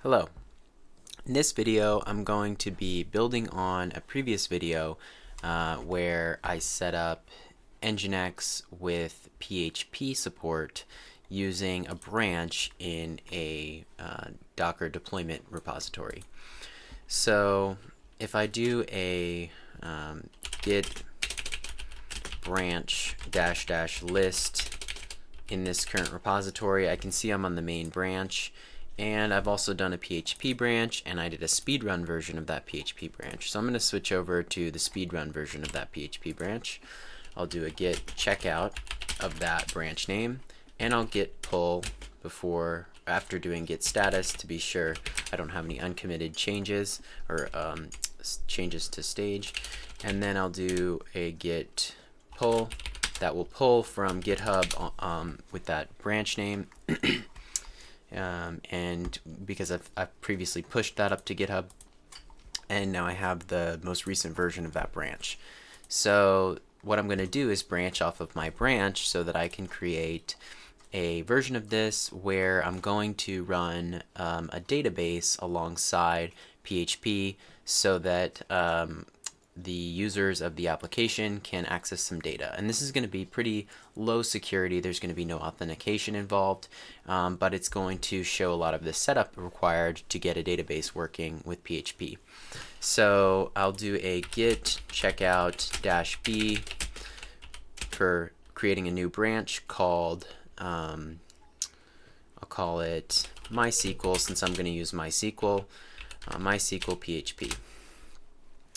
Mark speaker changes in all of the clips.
Speaker 1: Hello. In this video, I'm going to be building on a previous video where I set up NGINX with PHP support using a branch in a Docker deployment repository. So if I do a git branch -- list in this current repository, I can see I'm on the main branch. And I've also done a PHP branch, and I did a speedrun version of that PHP branch. So I'm going to switch over to the speedrun version of that PHP branch. I'll do a git checkout of that branch name, and I'll git pull after doing git status to be sure I don't have any uncommitted changes or changes to stage. And then I'll do a git pull that will pull from GitHub with that branch name. And because I've previously pushed that up to GitHub, and now I have the most recent version of that branch. So what I'm going to do is branch off of my branch so that I can create a version of this where I'm going to run a database alongside PHP so that the users of the application can access some data. And this is going to be pretty low security. There's going to be no authentication involved, but it's going to show a lot of the setup required to get a database working with PHP. So I'll do a git checkout -b for creating a new branch called, I'll call it MySQL, since I'm going to use MySQL, MySQL PHP.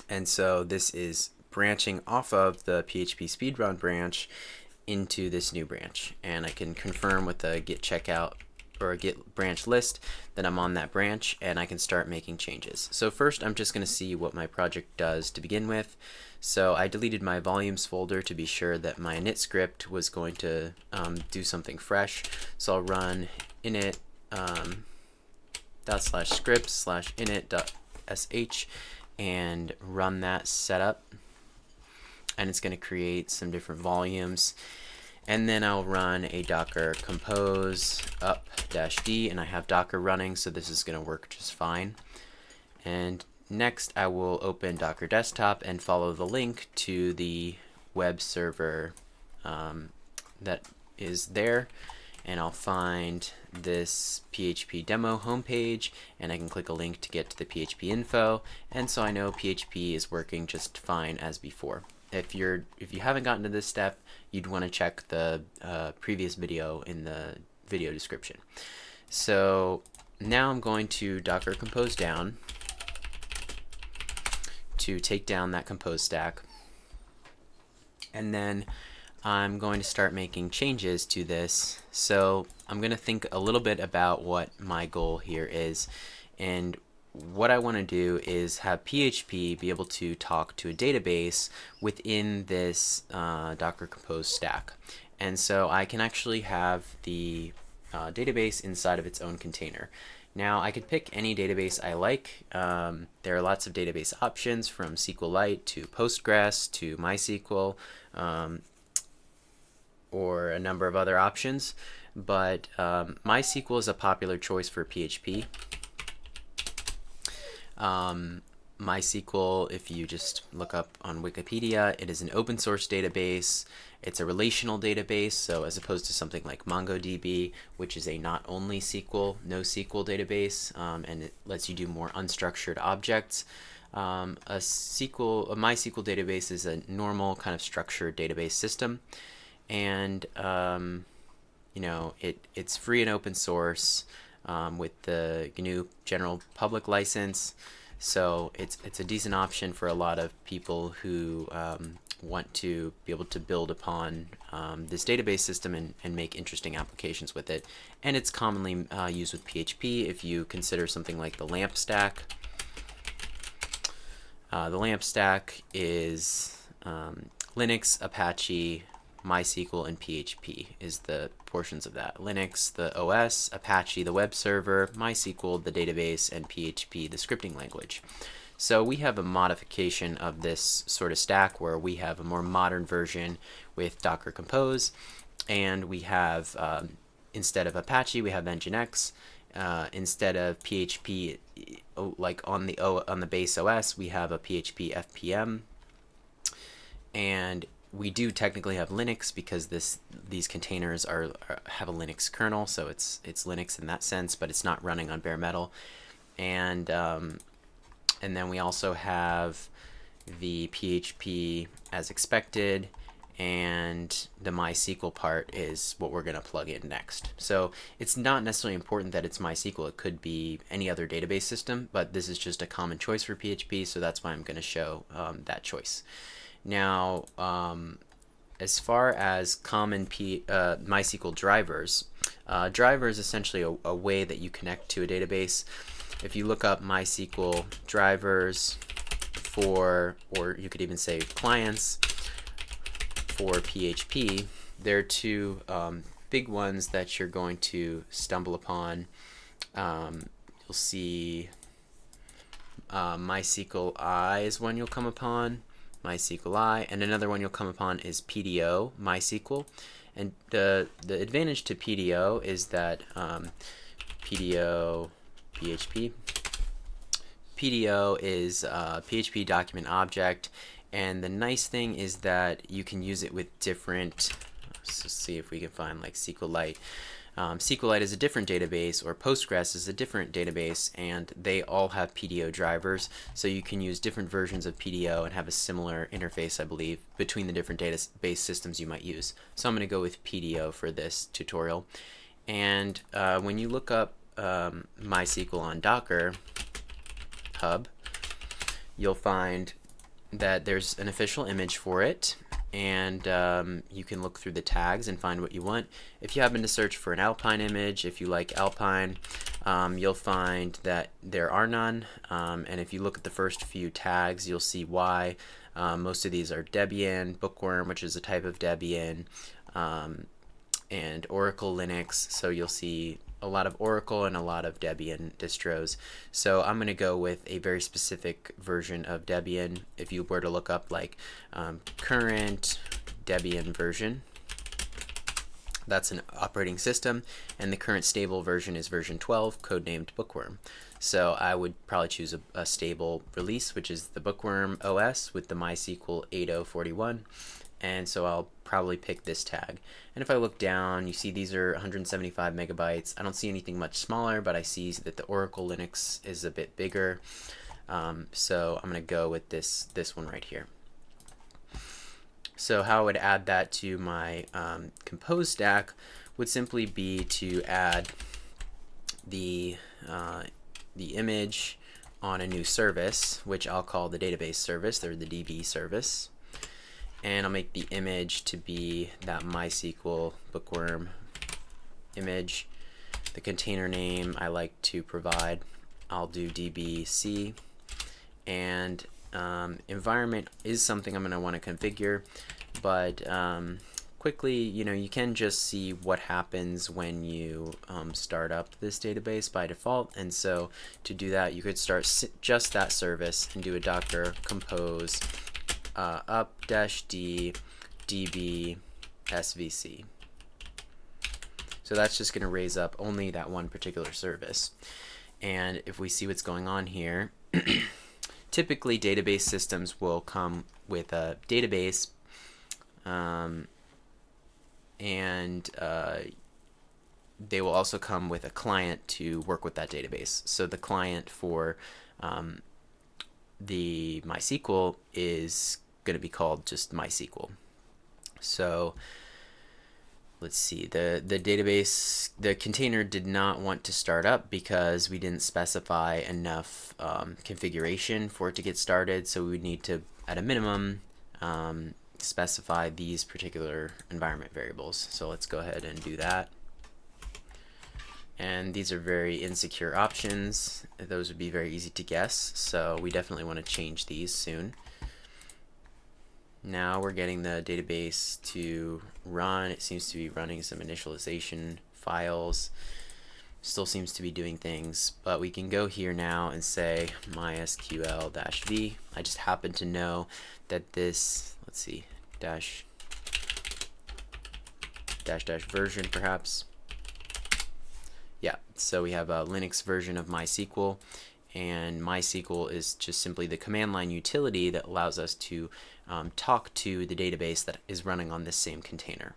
Speaker 1: And so this is branching off of the PHP speedrun branch into this new branch. And I can confirm with a git checkout or a git branch list that I'm on that branch, and I can start making changes. So first I'm just going to see what my project does to begin with. So I deleted my volumes folder to be sure that my init script was going to do something fresh. So I'll run init /script/init.sh and run that setup, and it's going to create some different volumes. And then I'll run a docker compose up -d, and I have Docker running, so this is going to work just fine. And next I will open Docker Desktop and follow the link to the web server that is there, and I'll find this PHP demo homepage, and I can click a link to get to the PHP info, and so I know PHP is working just fine as before. If you haven't gotten to this step, you'd want to check the previous video in the video description. So now I'm going to Docker compose down to take down that compose stack, and then I'm going to start making changes to this. So I'm going to think a little bit about what my goal here is, and what I want to do is have PHP be able to talk to a database within this Docker Compose stack. And so I can actually have the database inside of its own container. Now I could pick any database I like. There are lots of database options, from SQLite to Postgres to MySQL, or a number of other options, but MySQL is a popular choice for PHP. MySQL, if you just look up on Wikipedia, it is an open source database. It's a relational database, so as opposed to something like MongoDB, which is a not only SQL, NoSQL database, and it lets you do more unstructured objects. A MySQL database is a normal kind of structured database system. And it's free and open source with the GNU General Public License, so it's a decent option for a lot of people who want to be able to build upon this database system and make interesting applications with it. And it's commonly used with PHP if you consider something like the LAMP stack. The LAMP stack is Linux, Apache, MySQL, and PHP is the portions of that. Linux, the OS, Apache, the web server, MySQL, the database, and PHP, the scripting language. So we have a modification of this sort of stack where we have a more modern version with Docker Compose, and we have, instead of Apache, we have NGINX, instead of PHP like on the base OS, we have a PHP FPM, and we do technically have Linux because these containers have a Linux kernel, so it's Linux in that sense, but it's not running on bare metal. And then we also have the PHP as expected, and the MySQL part is what we're going to plug in next. So it's not necessarily important that it's MySQL. It could be any other database system, but this is just a common choice for PHP, so that's why I'm going to show that choice. Now, as far as common MySQL drivers, driver is essentially a way that you connect to a database. If you look up MySQL drivers or you could even say clients for PHP, there are two big ones that you're going to stumble upon. You'll see MySQL I is one you'll come upon, MySQL I, and another one you'll come upon is PDO MySQL. And the advantage to PDO is that PDO PHP. PDO is a PHP document object, and the nice thing is that you can use it with different, let's see if we can find like SQLite. SQLite is a different database, or Postgres is a different database, and they all have PDO drivers, so you can use different versions of PDO and have a similar interface, I believe, between the different database systems you might use. So I'm going to go with PDO for this tutorial. And when you look up MySQL on Docker Hub, you'll find that there's an official image for it, and you can look through the tags and find what you want. If you happen to search for an Alpine image, if you like Alpine, you'll find that there are none, and if you look at the first few tags, you'll see why. Most of these are Debian, Bookworm, which is a type of Debian, and Oracle Linux, so you'll see a lot of Oracle and a lot of Debian distros. So I'm going to go with a very specific version of Debian. If you were to look up like current Debian version, that's an operating system, and the current stable version is version 12, codenamed Bookworm. So I would probably choose a stable release, which is the Bookworm OS with the MySQL 8.0.41. And so I'll probably pick this tag. And if I look down, you see these are 175 megabytes. I don't see anything much smaller, but I see that the Oracle Linux is a bit bigger. So I'm going to go with this one right here. So how I would add that to my Compose stack would simply be to add the image on a new service, which I'll call the database service, or the DB service. And I'll make the image to be that MySQL Bookworm image. The container name I like to provide, I'll do dbc. And environment is something I'm going to want to configure, but quickly, you can just see what happens when you start up this database by default. And so to do that, you could start just that service and do a docker compose up-d db svc. So that's just going to raise up only that one particular service. And if we see what's going on here, typically database systems will come with a database, and they will also come with a client to work with that database. So the client for the MySQL is going to be called just MySQL. So let's see, the database, the container did not want to start up because we didn't specify enough configuration for it to get started. So we would need to, at a minimum, specify these particular environment variables. So let's go ahead and do that. And these are very insecure options. Those would be very easy to guess, so we definitely want to change these soon. Now we're getting the database to run. It seems to be running some initialization files. Still seems to be doing things, but we can go here now and say MySQL-v. I just happen to know that this, let's see, dash version perhaps, Yeah, so we have a Linux version of MySQL, and MySQL is just simply the command line utility that allows us to talk to the database that is running on this same container.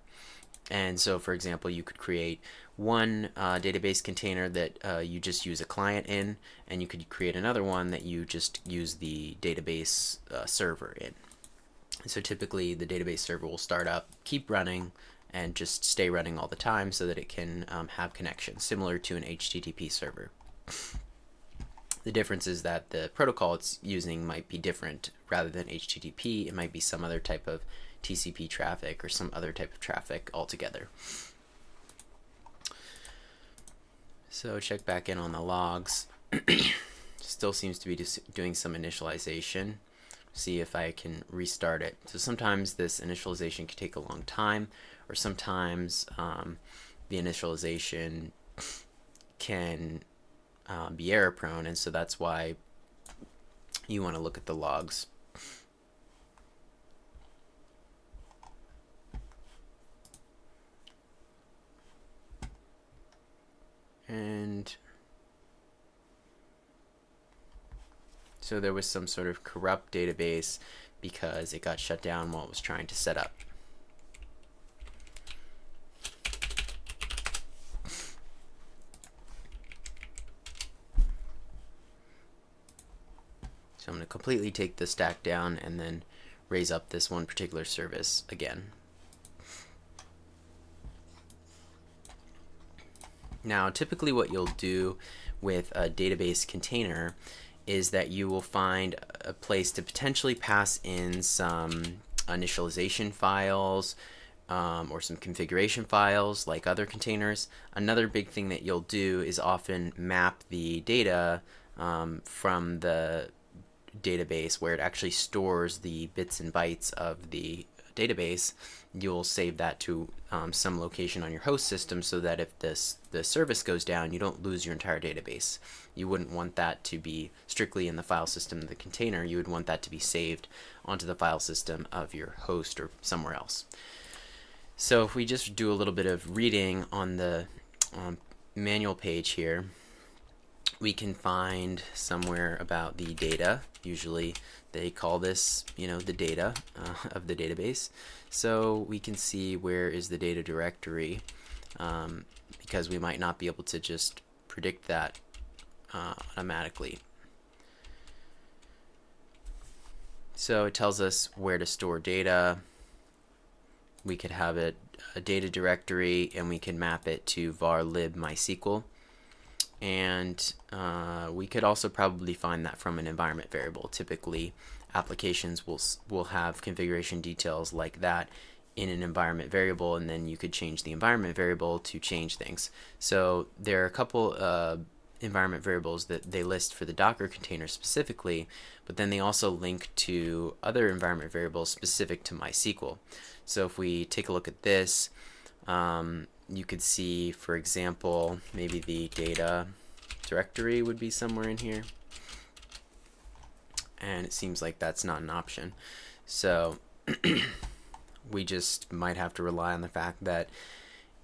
Speaker 1: And so, for example, you could create one database container that you just use a client in, and you could create another one that you just use the database server in. So typically the database server will start up, keep running, and just stay running all the time so that it can have connections, similar to an HTTP server. The difference is that the protocol it's using might be different. Rather than HTTP, it might be some other type of TCP traffic or some other type of traffic altogether. So check back in on the logs. Still seems to be doing some initialization. See if I can restart it. So sometimes this initialization can take a long time, or sometimes the initialization can be error prone, and so that's why you want to look at the logs. And so there was some sort of corrupt database because it got shut down while it was trying to set up. So I'm going to completely take the stack down and then raise up this one particular service again. Now, typically what you'll do with a database container is that you will find a place to potentially pass in some initialization files or some configuration files like other containers. Another big thing that you'll do is often map the data from the database where it actually stores the bits and bytes of the database. You'll save that to some location on your host system so that if the service goes down, you don't lose your entire database. You wouldn't want that to be strictly in the file system of the container. You would want that to be saved onto the file system of your host or somewhere else. So if we just do a little bit of reading on the manual page here, we can find somewhere about the data. Usually they call this, the data of the database. So we can see where is the data directory, because we might not be able to just predict that automatically. So it tells us where to store data. We could have a data directory, and we can map it to var lib MySQL. And we could also probably find that from an environment variable. Typically, applications will have configuration details like that in an environment variable, and then you could change the environment variable to change things. So there are a couple environment variables that they list for the Docker container specifically, but then they also link to other environment variables specific to MySQL. So if we take a look at this, you could see, for example, maybe the data directory would be somewhere in here, and it seems like that's not an option. So we just might have to rely on the fact that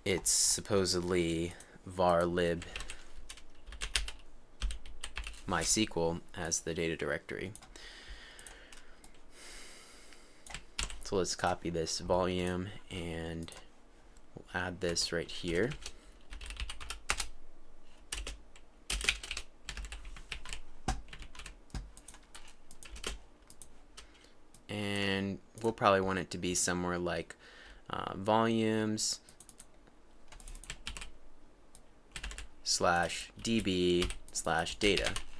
Speaker 1: it's supposedly var lib MySQL as the data directory. So let's copy this volume and we'll add this right here. And we'll probably want it to be somewhere like volumes /db/data.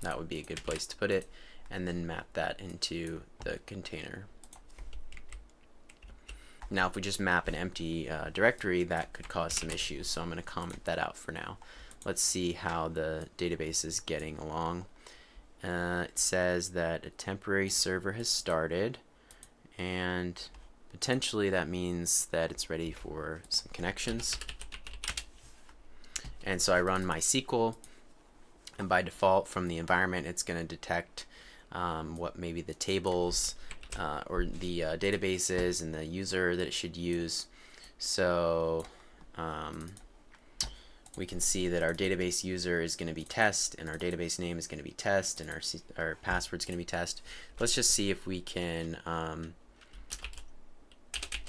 Speaker 1: That would be a good place to put it, and then map that into the container. Now if we just map an empty directory, that could cause some issues, so I'm going to comment that out for now. Let's see how the database is getting along. It says that a temporary server has started, and potentially that means that it's ready for some connections. And so I run MySQL, and by default from the environment it's going to detect what maybe the tables or the databases and the user that it should use. So we can see that our database user is going to be test, and our database name is going to be test, and our password is going to be test. Let's just see if we can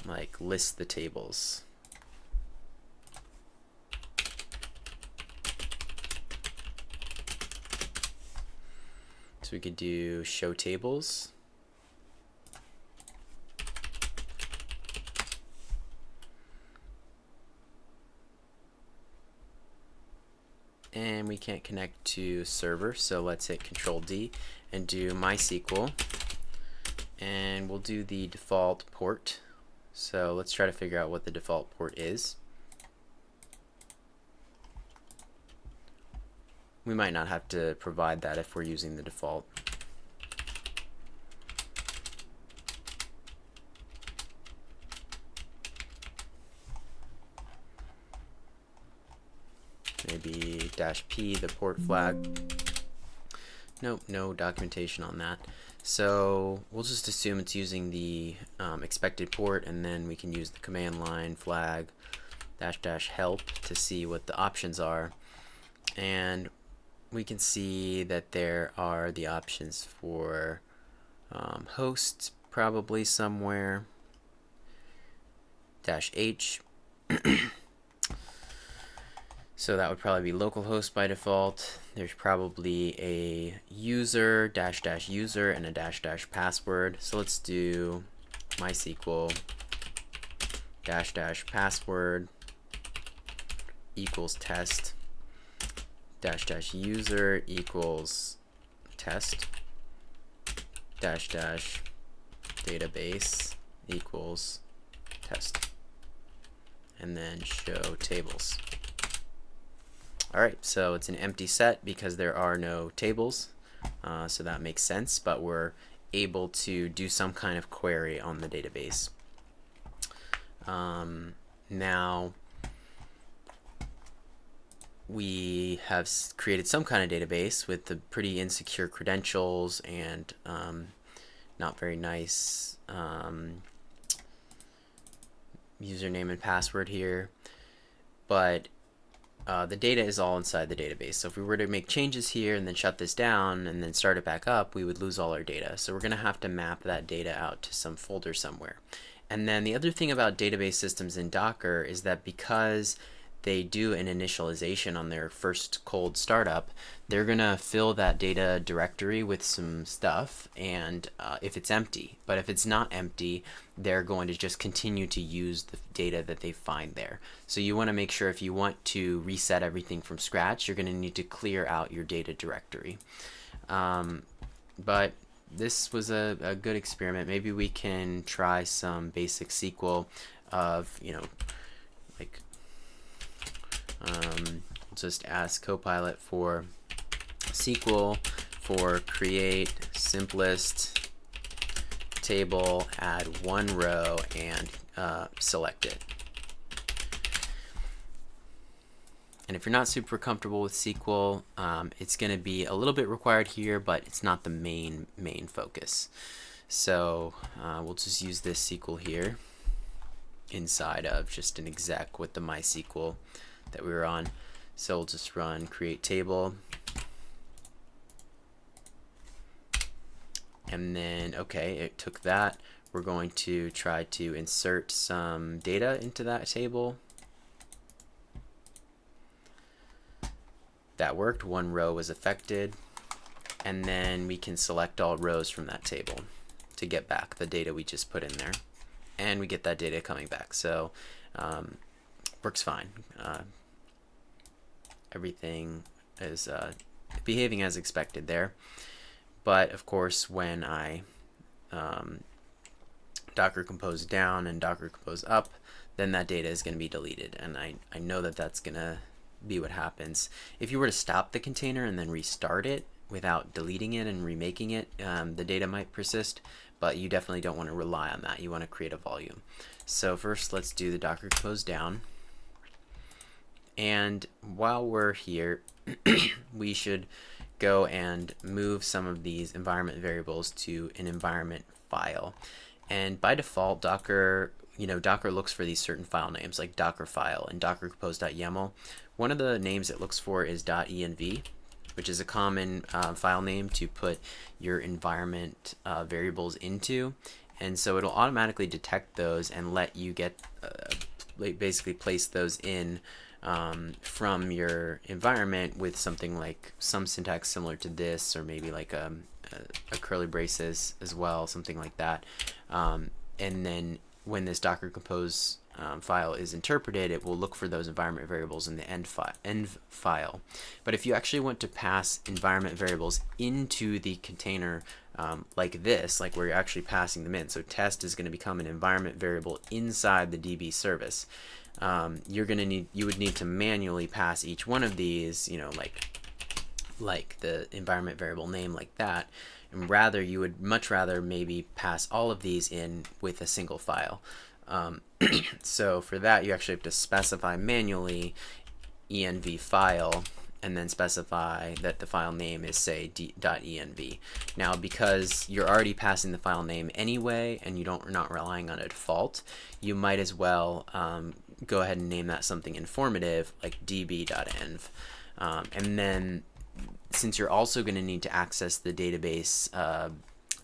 Speaker 1: like list the tables. So we could do show tables. And we can't connect to server, so let's hit Control D and do MySQL, and we'll do the default port. So let's try to figure out what the default port is. We might not have to provide that if we're using the default. Maybe -P, the port flag. Nope, no documentation on that. So we'll just assume it's using the expected port, and then we can use the command line flag --help to see what the options are. And we can see that there are the options for hosts probably somewhere, -H. So that would probably be localhost by default. There's probably a user, --user, and a --password. So let's do MySQL --password equals test, --user equals test, --database equals test, and then show tables. Alright, so it's an empty set because there are no tables, so that makes sense, but we're able to do some kind of query on the database. Now we have created some kind of database with the pretty insecure credentials and not very nice username and password here, but the data is all inside the database. So if we were to make changes here and then shut this down and then start it back up, we would lose all our data. So we're going to have to map that data out to some folder somewhere. And then the other thing about database systems in Docker is that because they do an initialization on their first cold startup, they're going to fill that data directory with some stuff, and if it's empty. But if it's not empty, they're going to just continue to use the data that they find there. So you want to make sure if you want to reset everything from scratch, you're going to need to clear out your data directory. But this was a good experiment. Maybe we can try some basic SQL of, like just ask Copilot for SQL for create simplest table, add one row, and select it. And if you're not super comfortable with SQL, it's going to be a little bit required here, but it's not the main focus. So we'll just use this SQL here inside of just an exec with the MySQL that we were on. So we'll just run create table, and then okay, it took that. We're going to try to insert some data into that table. That worked. One row was affected, and then we can select all rows from that table to get back the data we just put in there, and we get that data coming back. So works fine. Everything is behaving as expected there. But of course, when I Docker compose down and Docker compose up, then that data is going to be deleted, and I know that that's going to be what happens. If you were to stop the container and then restart it without deleting it and remaking it, the data might persist, but you definitely don't want to rely on that. You want to create a volume. So first, let's do the Docker compose down. And while we're here, we should go and move some of these environment variables to an environment file. And by default, Docker looks for these certain file names like Dockerfile and Docker compose.yaml. one of the names it looks for is .env, which is a common file name to put your environment variables into, and so it'll automatically detect those and let you get basically place those in from your environment with something like some syntax similar to this, or maybe like a curly braces as well, something like that. And then when this Docker Compose file is interpreted, it will look for those environment variables in the end file. But if you actually want to pass environment variables into the container like this, like where you're actually passing them in, so test is going to become an environment variable inside the DB service. You would need to manually pass each one of these, like the environment variable name like that, and you would much rather maybe pass all of these in with a single file. So for that, you actually have to specify manually env file, and then specify that the file name is, say, .env. Now, because you're already passing the file name anyway, and you're not relying on a default, you might as well go ahead and name that something informative, like db.env. And then, since you're also going to need to access the database,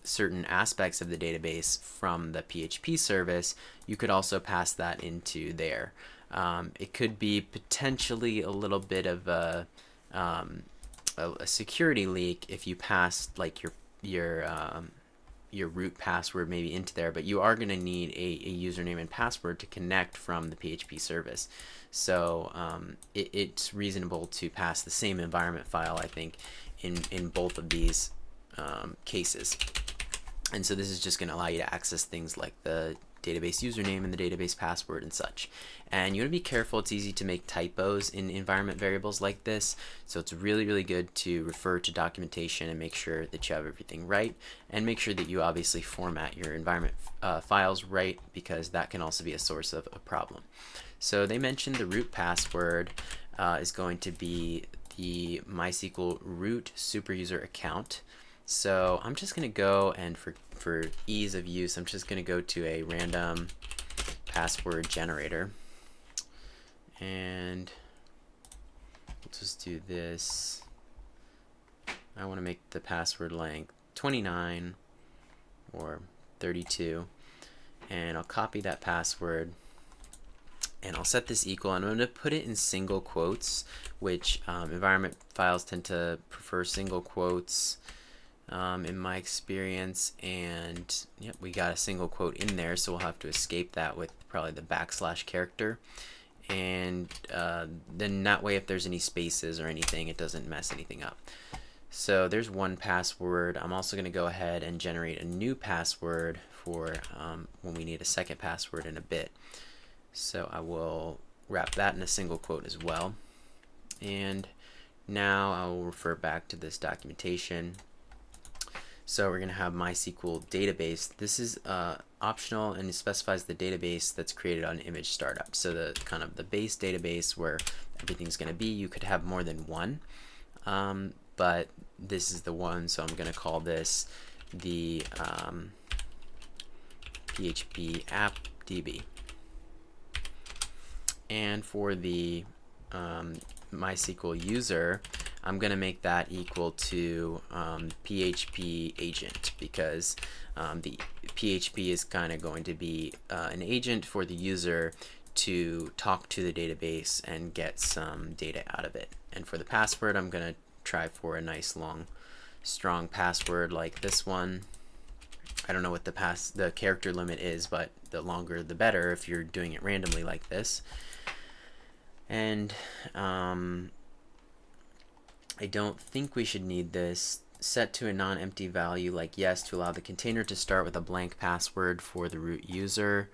Speaker 1: certain aspects of the database from the PHP service, you could also pass that into there. It could be potentially a little bit of a security leak if you pass like your root password maybe into there, but you are going to need a username and password to connect from the PHP service. So it's reasonable to pass the same environment file, I think, in both of these cases. And so this is just going to allow you to access things like the database username and the database password and such. And you want to be careful. It's easy to make typos in environment variables like this, so it's really, really good to refer to documentation and make sure that you have everything right, and make sure that you obviously format your environment files right, because that can also be a source of a problem. So they mentioned the root password is going to be the MySQL root superuser account. So I'm just going to go, and for ease of use, I'm just going to go to a random password generator, and we'll just do this. I want to make the password length 29 or 32, and I'll copy that password, and I'll set this equal, and I'm going to put it in single quotes, which environment files tend to prefer single quotes in my experience. And yep, we got a single quote in there, so we'll have to escape that with probably the / character, and then that way if there's any spaces or anything, it doesn't mess anything up. So there's one password. I'm also going to go ahead and generate a new password for when we need a second password in a bit. So I will wrap that in a single quote as well. And now I will refer back to this documentation. So we're going to have MySQL database. This is optional, and it specifies the database that's created on image startup. So the kind of the base database where everything's going to be. You could have more than one, but this is the one. So I'm going to call this the PHP app DB. And for the MySQL user, I'm going to make that equal to PHP agent, because the PHP is kind of going to be an agent for the user to talk to the database and get some data out of it. And for the password, I'm going to try for a nice long strong password like this one. I don't know what the character limit is, but the longer the better if you're doing it randomly like this. And I don't think we should need this. Set to a non-empty value like yes to allow the container to start with a blank password for the root user.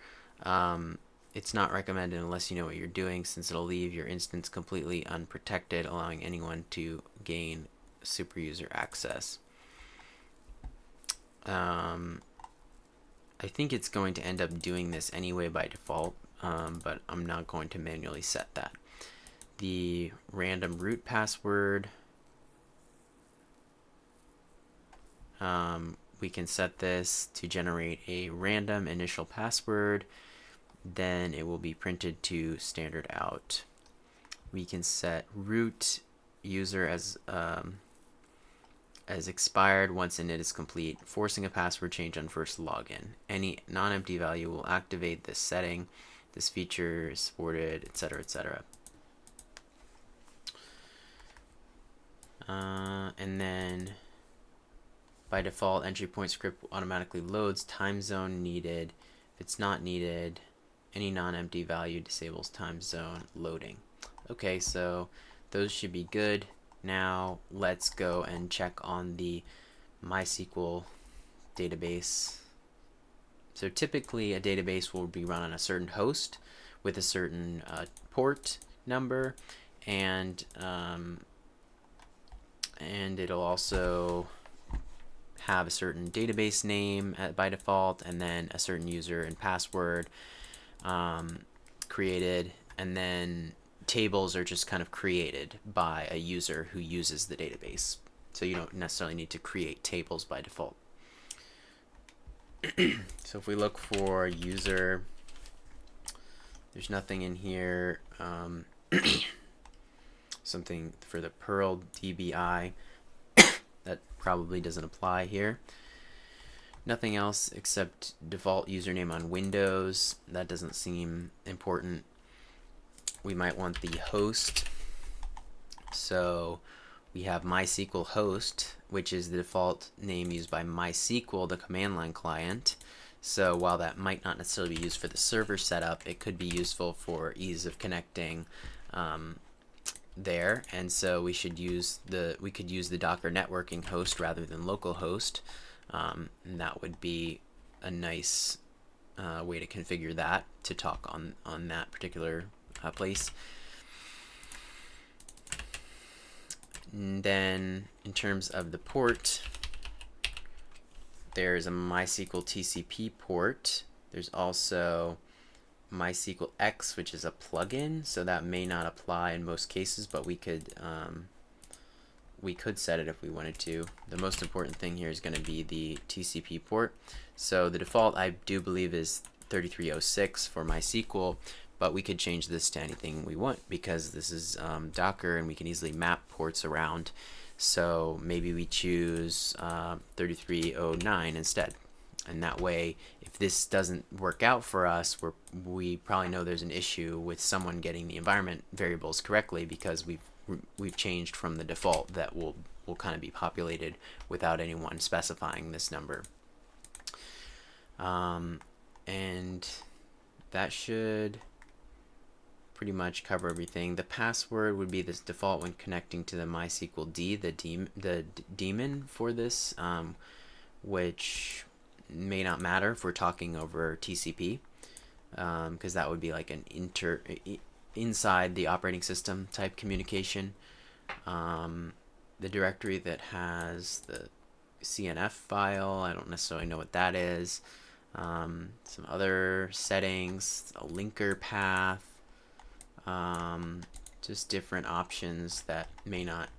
Speaker 1: It's not recommended unless you know what you're doing, since it'll leave your instance completely unprotected, allowing anyone to gain superuser access. I think it's going to end up doing this anyway by default, but I'm not going to manually set that. The random root password, we can set this to generate a random initial password, then it will be printed to standard out. we can set root user as expired once init is complete, forcing a password change on first login. Any non-empty value will activate this setting. This feature is supported, etc., etc. And then by default, entry point script automatically loads time zone needed. If it's not needed, any non-empty value disables time zone loading. Okay, so those should be good. Now let's go and check on the MySQL database. So typically a database will be run on a certain host with a certain port number, and it'll also have a certain database name by default, and then a certain user and password created, and then tables are just kind of created by a user who uses the database. So you don't necessarily need to create tables by default. So if we look for user, there's nothing in here. Something for the Perl DBI that probably doesn't apply here. Nothing else except default username on Windows. That doesn't seem important. We might want the host. So we have MySQL host, which is the default name used by MySQL, the command line client. So while that might not necessarily be used for the server setup, it could be useful for ease of connecting there. And so we could use the Docker networking host rather than localhost. And that would be a nice way to configure that to talk on that particular place. And then in terms of the port, there's a MySQL TCP port. There's also MySQL X, which is a plugin, so that may not apply in most cases, but we could set it if we wanted to. The most important thing here is going to be the TCP port. So the default, I do believe, is 3306 for MySQL, but we could change this to anything we want because this is Docker and we can easily map ports around. So maybe we choose 3309 instead. And that way, if this doesn't work out for us, we probably know there's an issue with someone getting the environment variables correctly because we've changed from the default that will kind of be populated without anyone specifying this number. And that should pretty much cover everything. The password would be this default when connecting to the MySQL the daemon for this, which may not matter if we're talking over TCP, because that would be like an inside the operating system type communication. The directory that has the CNF file, I don't necessarily know what that is. Some other settings, a linker path, just different options that may not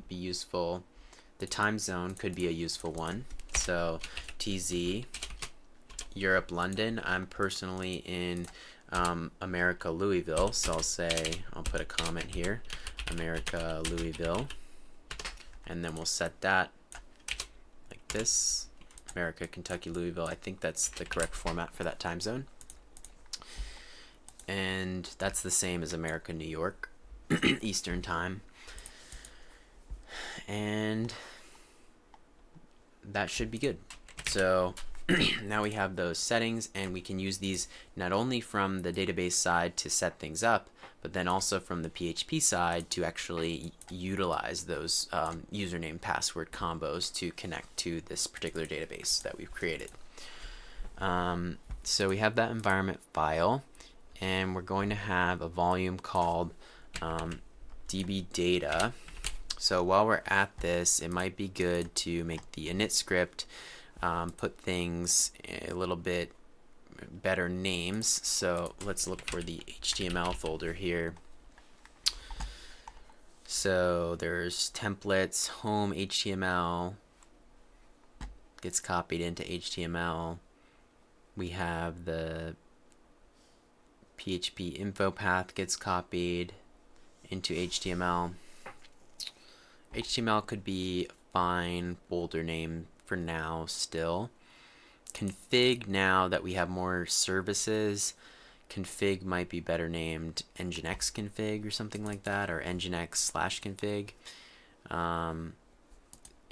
Speaker 1: be useful. The time zone could be a useful one. So TZ, Europe, London. I'm personally in America, Louisville, so I'll put a comment here, America, Louisville, and then we'll set that like this, America, Kentucky, Louisville. I think that's the correct format for that time zone. And that's the same as America, New York, Eastern time. And that should be good. So now we have those settings, and we can use these not only from the database side to set things up, but then also from the PHP side to actually utilize those username password combos to connect to this particular database that we've created. So we have that environment file, and we're going to have a volume called db data. So while we're at this, it might be good to make the init script put things a little bit better names. So let's look for the HTML folder here. So there's templates, home HTML gets copied into HTML. We have the PHP info path gets copied, into HTML. HTML could be fine folder name for now still. Config, now that we have more services, config might be better named NGINX config or something like that, or NGINX/config.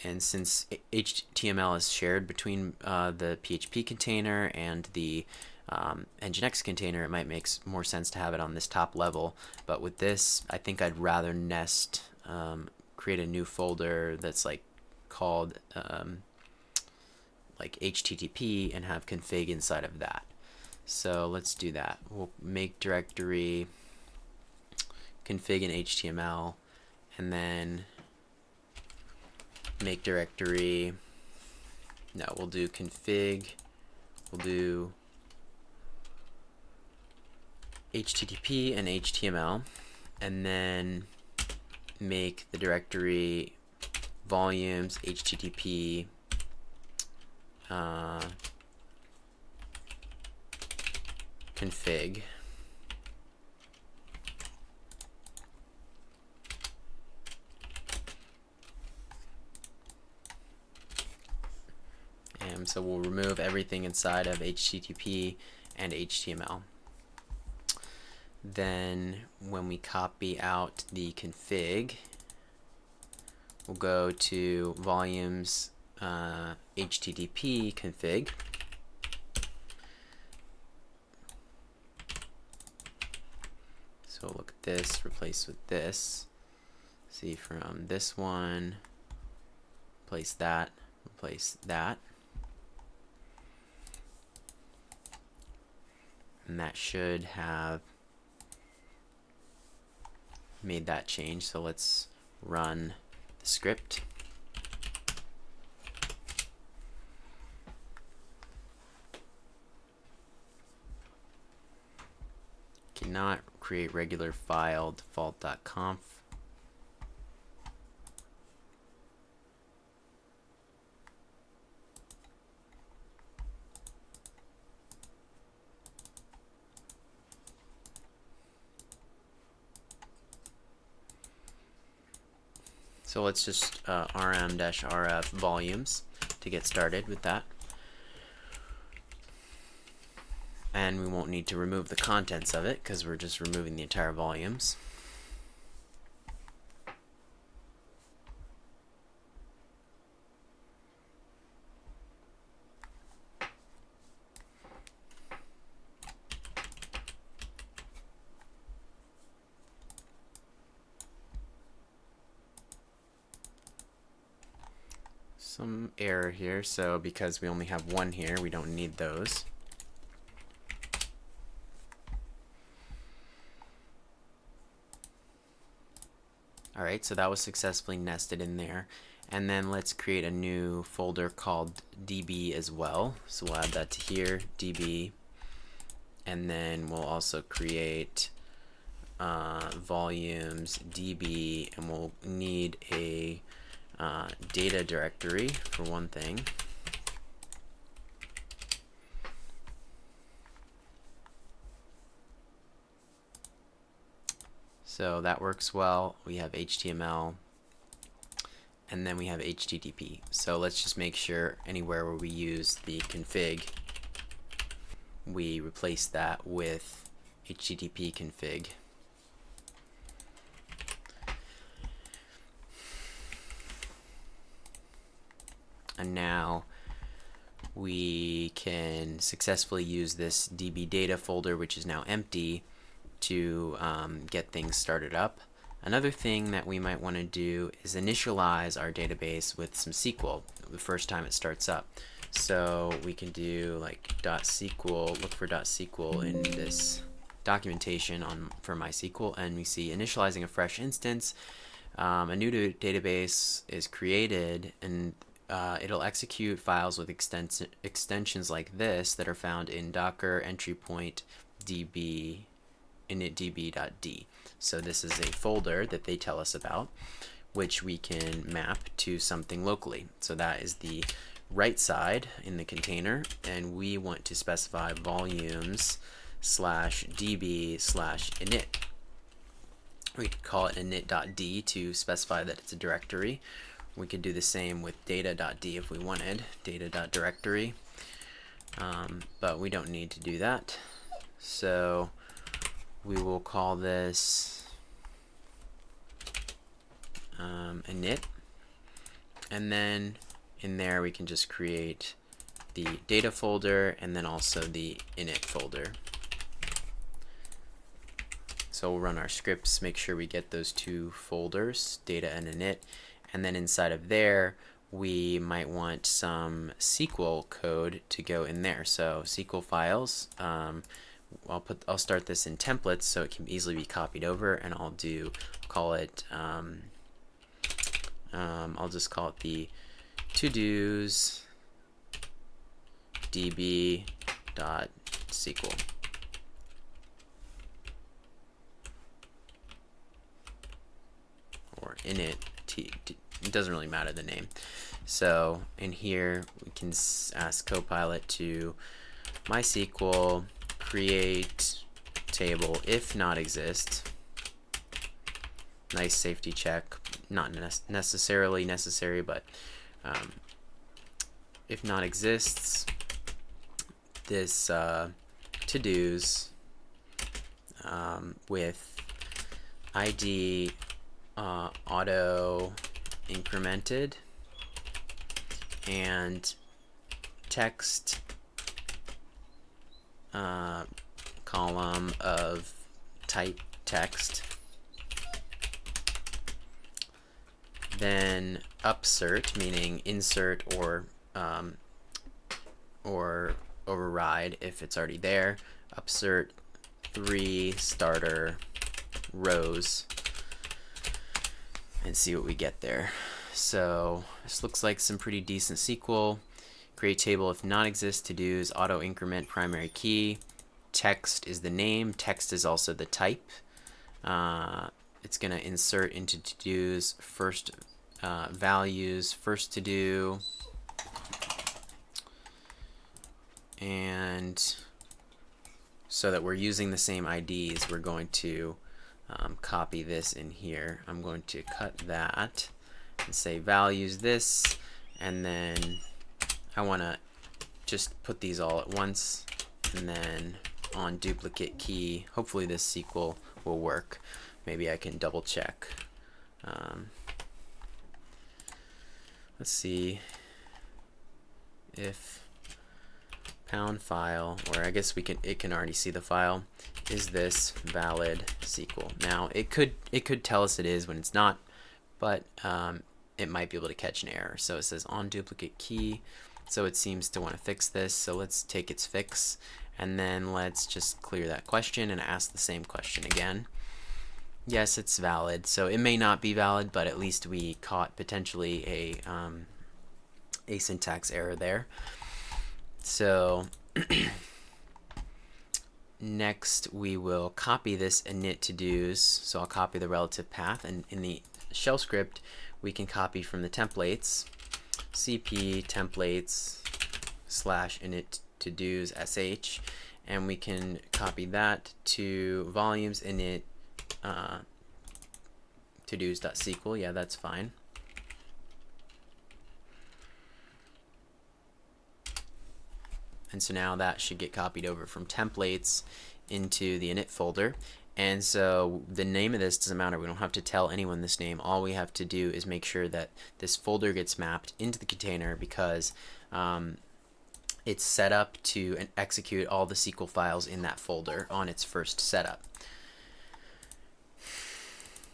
Speaker 1: And since HTML is shared between the PHP container and the NGINX container, it might make more sense to have it on this top level. But with this, I think I'd rather create a new folder that's like called like HTTP and have config inside of that. So let's do that. We'll make directory config in HTML, and then make directory, no, we'll do config, we'll do HTTP and HTML, and then make the directory volumes HTTP config. And so we'll remove everything inside of HTTP and HTML. Then when we copy out the config, we'll go to volumes HTTP config. So look at this, replace with this. See, from this one, replace that, replace that. And that should have made that change. So let's run the script. Cannot create regular file default.conf. So let's just rm-rf volumes to get started with that. And we won't need to remove the contents of it because we're just removing the entire volumes. Some error here, so because we only have one here, we don't need those. Alright, so that was successfully nested in there. And then let's create a new folder called db as well. So we'll add that to here, db. And then we'll also create volumes db, and we'll need a data directory for one thing. So that works well. We have HTML, and then we have HTTP. So let's just make sure anywhere where we use the config, we replace that with HTTP config. And now we can successfully use this db data folder, which is now empty, to get things started up. Another thing that we might want to do is initialize our database with some SQL the first time it starts up. So we can do like .sql, look for .sql in this documentation for MySQL, and we see initializing a fresh instance. A new database is created, and it'll execute files with extensions like this that are found in docker entry point db initdb.d. So this is a folder that they tell us about, which we can map to something locally. So that is the right side in the container, and we want to specify volumes/db/init. We could call it init.d to specify that it's a directory. We could do the same with data.d if we wanted, data.directory, but we don't need to do that. So we will call this init, and then in there we can just create the data folder and then also the init folder. So we'll run our scripts, make sure we get those two folders, data and init, and then inside of there we might want some SQL code to go in there. So SQL files, I'll start this in templates so it can easily be copied over, and I'll just call it the to-dos db.sql. Or init, it doesn't really matter the name. So in here we can ask Copilot to MySQL create table if not exist. Nice safety check, not necessarily necessary, but if not exists, this to-dos with ID auto incremented and text column of type text, then upsert, meaning insert or override if it's already there, upsert 3 starter rows, and see what we get there. So this looks like some pretty decent SQL. Create table if not exist, to-dos, auto increment primary key, text is the name, text is also the type. It's going to insert into to-dos first values, first to-do, and so that we're using the same IDs, we're going to copy this in here. I'm going to cut that and say values this, and then I want to just put these all at once, and then on duplicate key, hopefully this SQL will work. Maybe I can double check. Let's see if pound file, or I guess it can already see the file, is this valid SQL. Now it could tell us it is when it's not, but it might be able to catch an error. So it says on duplicate key, so it seems to want to fix this. So let's take its fix, and then let's just clear that question and ask the same question again. Yes, it's valid. So it may not be valid, but at least we caught potentially a syntax error there. So next we will copy this init to-dos. So I'll copy the relative path, and in the shell script we can copy from the templates, cp templates / init to-dos sh, and we can copy that to volumes init to-dos.sql. Yeah, that's fine. And so now that should get copied over from templates into the init folder. And so the name of this doesn't matter. We don't have to tell anyone this name. All we have to do is make sure that this folder gets mapped into the container, because it's set up to execute all the SQL files in that folder on its first setup.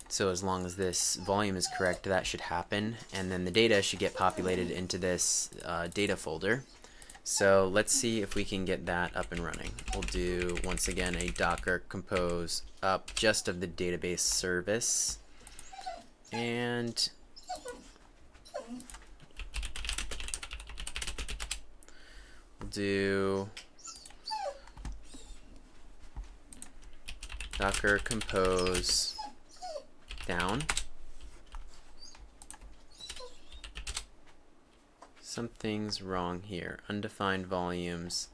Speaker 1: So as long as this volume is correct, that should happen, and then the data should get populated into this data folder. So let's see if we can get that up and running. We'll do, once again, a docker compose up just of the database service, and we'll do docker compose down. Something's wrong here. Undefined volumes.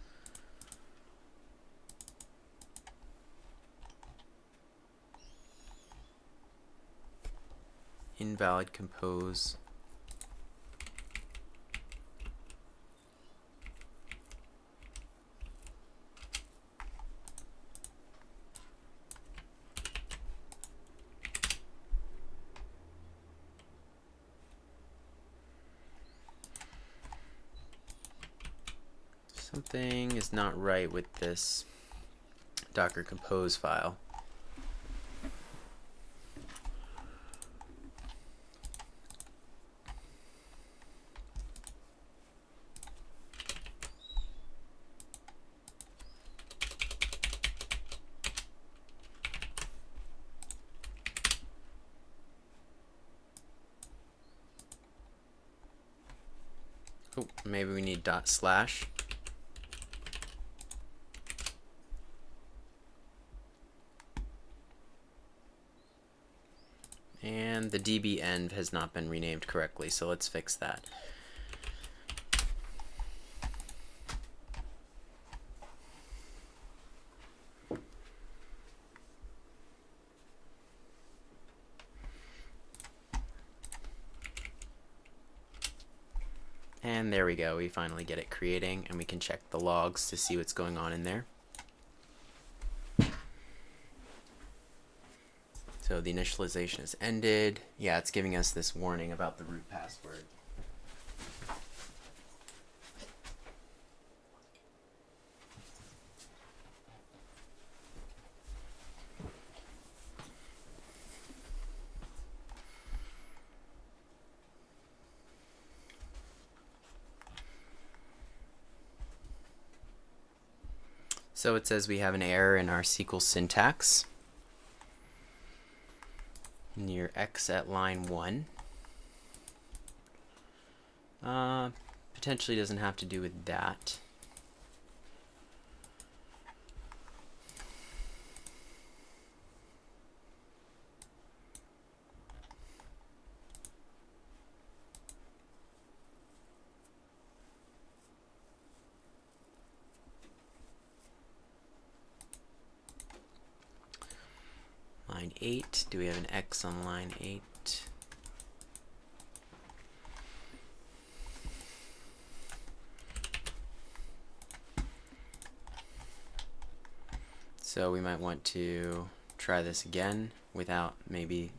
Speaker 1: invalid compose. Something is not right with this Docker compose file. Oh, maybe we need // and the DB end has not been renamed correctly, so let's fix that. And there we go, we finally get it creating, and we can check the logs to see what's going on in there. So the initialization has ended. Yeah, it's giving us this warning about the root password. So it says we have an error in our SQL syntax near X at line 1. Potentially doesn't have to do with that. Line 8, do we have an X on line 8? So we might want to try this again without maybe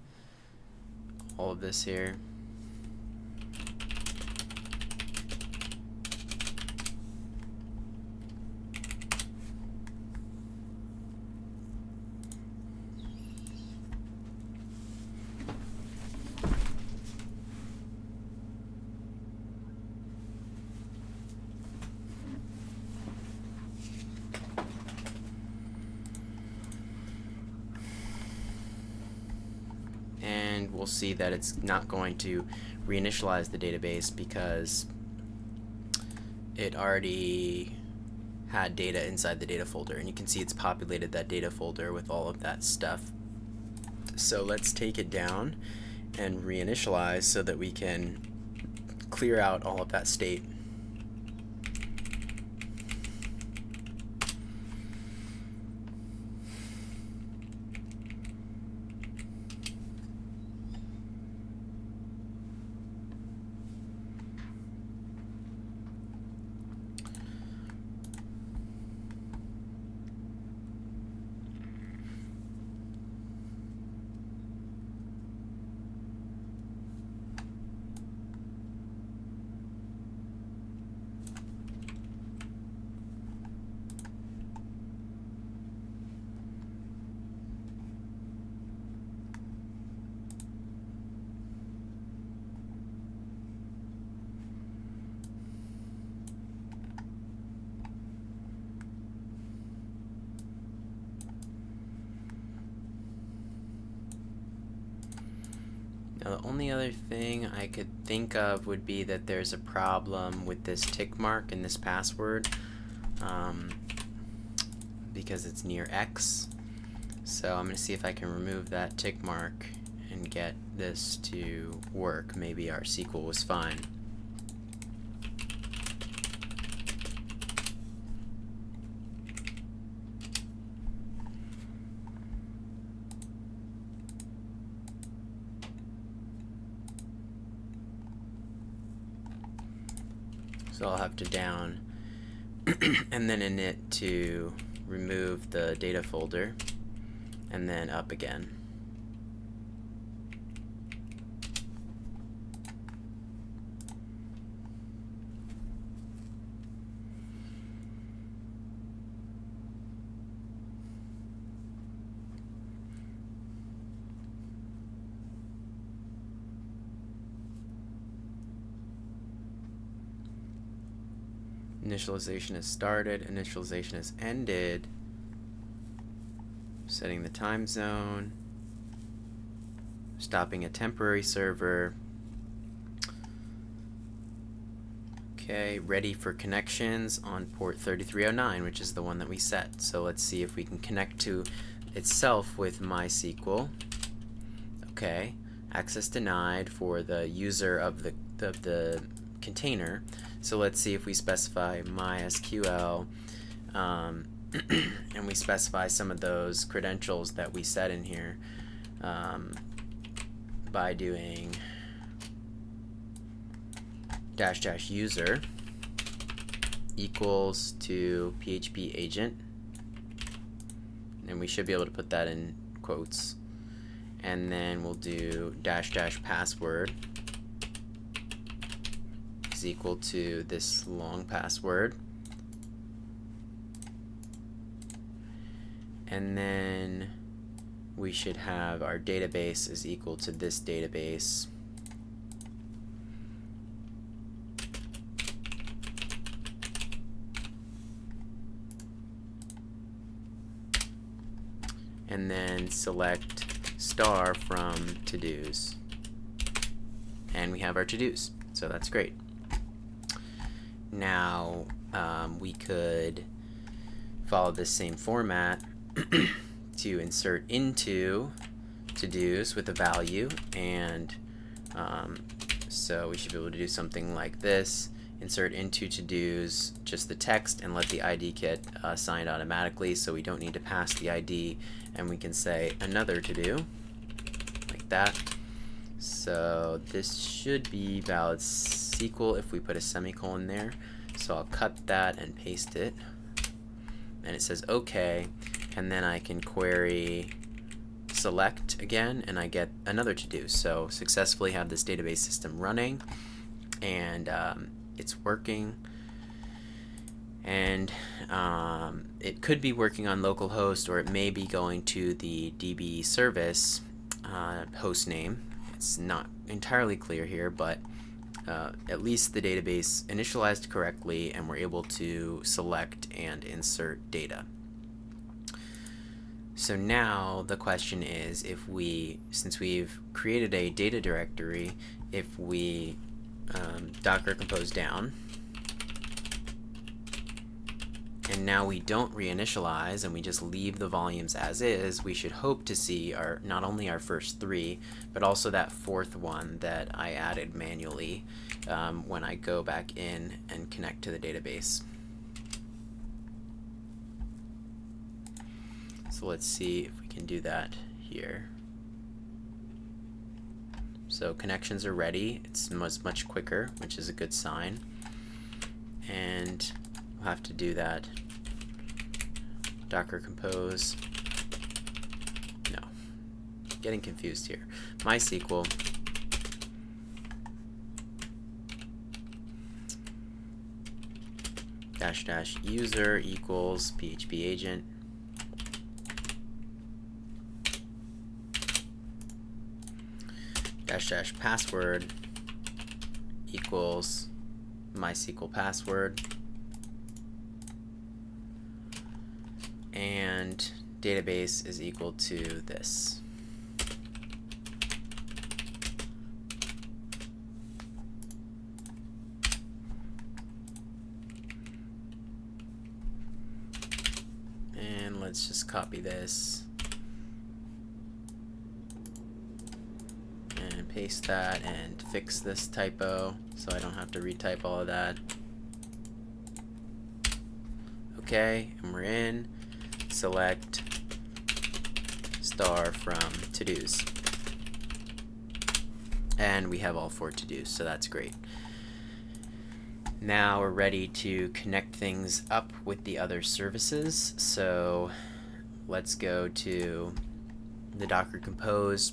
Speaker 1: all of this here. And we'll see that it's not going to reinitialize the database because it already had data inside the data folder, and you can see it's populated that data folder with all of that stuff. So let's take it down and reinitialize so that we can clear out all of that state. Now, the only other thing I could think of would be that there's a problem with this tick mark in this password because it's near X. So I'm going to see if I can remove that tick mark and get this to work. Maybe our SQL was fine. So I'll have to down and then init to remove the data folder, and then up again. Initialization has started, initialization has ended. Setting the time zone, stopping a temporary server. Okay, ready for connections on port 3309, which is the one that we set. So let's see if we can connect to itself with MySQL. Okay, access denied for the user of the container. So let's see if we specify MySQL and we specify some of those credentials that we set in here by doing -- user equals to PHP agent, and we should be able to put that in quotes, and then we'll do -- password is equal to this long password, and then we should have our database is equal to this database, and then select star from to-dos, and we have our to-dos, so that's great. Now we could follow this same format to insert into to-dos with a value, and so we should be able to do something like this: insert into to-dos just the text and let the ID get assigned automatically, so we don't need to pass the ID, and we can say another to-do like that. So this should be valid SQL if we put a semicolon there, so I'll cut that and paste it, and it says OK, and then I can query select again and I get another to-do. So successfully have this database system running, and it's working, and it could be working on localhost, or it may be going to the DB service host name. It's not entirely clear here, but at least the database initialized correctly and we're able to select and insert data. So now the question is, if we, since we've created a data directory, if we docker compose down, and now we don't reinitialize and we just leave the volumes as is, we should hope to see our not only our first three, but also that fourth one that I added manually when I go back in and connect to the database. So let's see if we can do that here. So connections are ready. It's much quicker, which is a good sign. And we'll have to do that docker compose. No, getting confused here. MySQL -- user equals PHP agent -- password equals MySQL password, and database is equal to this. And let's just copy this and paste that and fix this typo so I don't have to retype all of that. Okay, and we're in. Select star from to-dos, and we have all 4 to-dos, so that's great. Now we're ready to connect things up with the other services. So let's go to the Docker Compose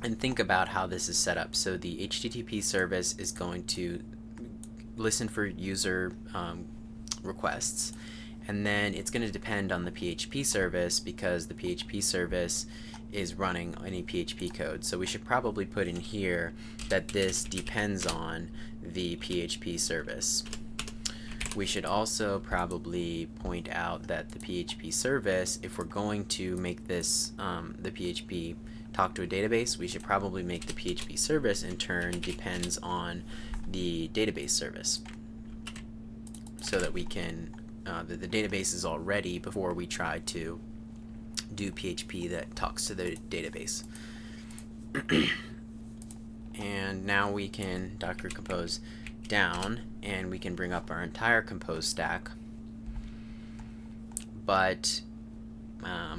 Speaker 1: and think about how this is set up. So the HTTP service is going to listen for user requests, and then it's going to depend on the PHP service because the PHP service is running any PHP code. So we should probably put in here that this depends on the PHP service. We should also probably point out that the PHP service, if we're going to make this the PHP talk to a database, we should probably make the PHP service in turn depends on the database service, so that we can that the database is all ready before we try to do PHP that talks to the database. And now we can Docker Compose down, and we can bring up our entire Compose stack. But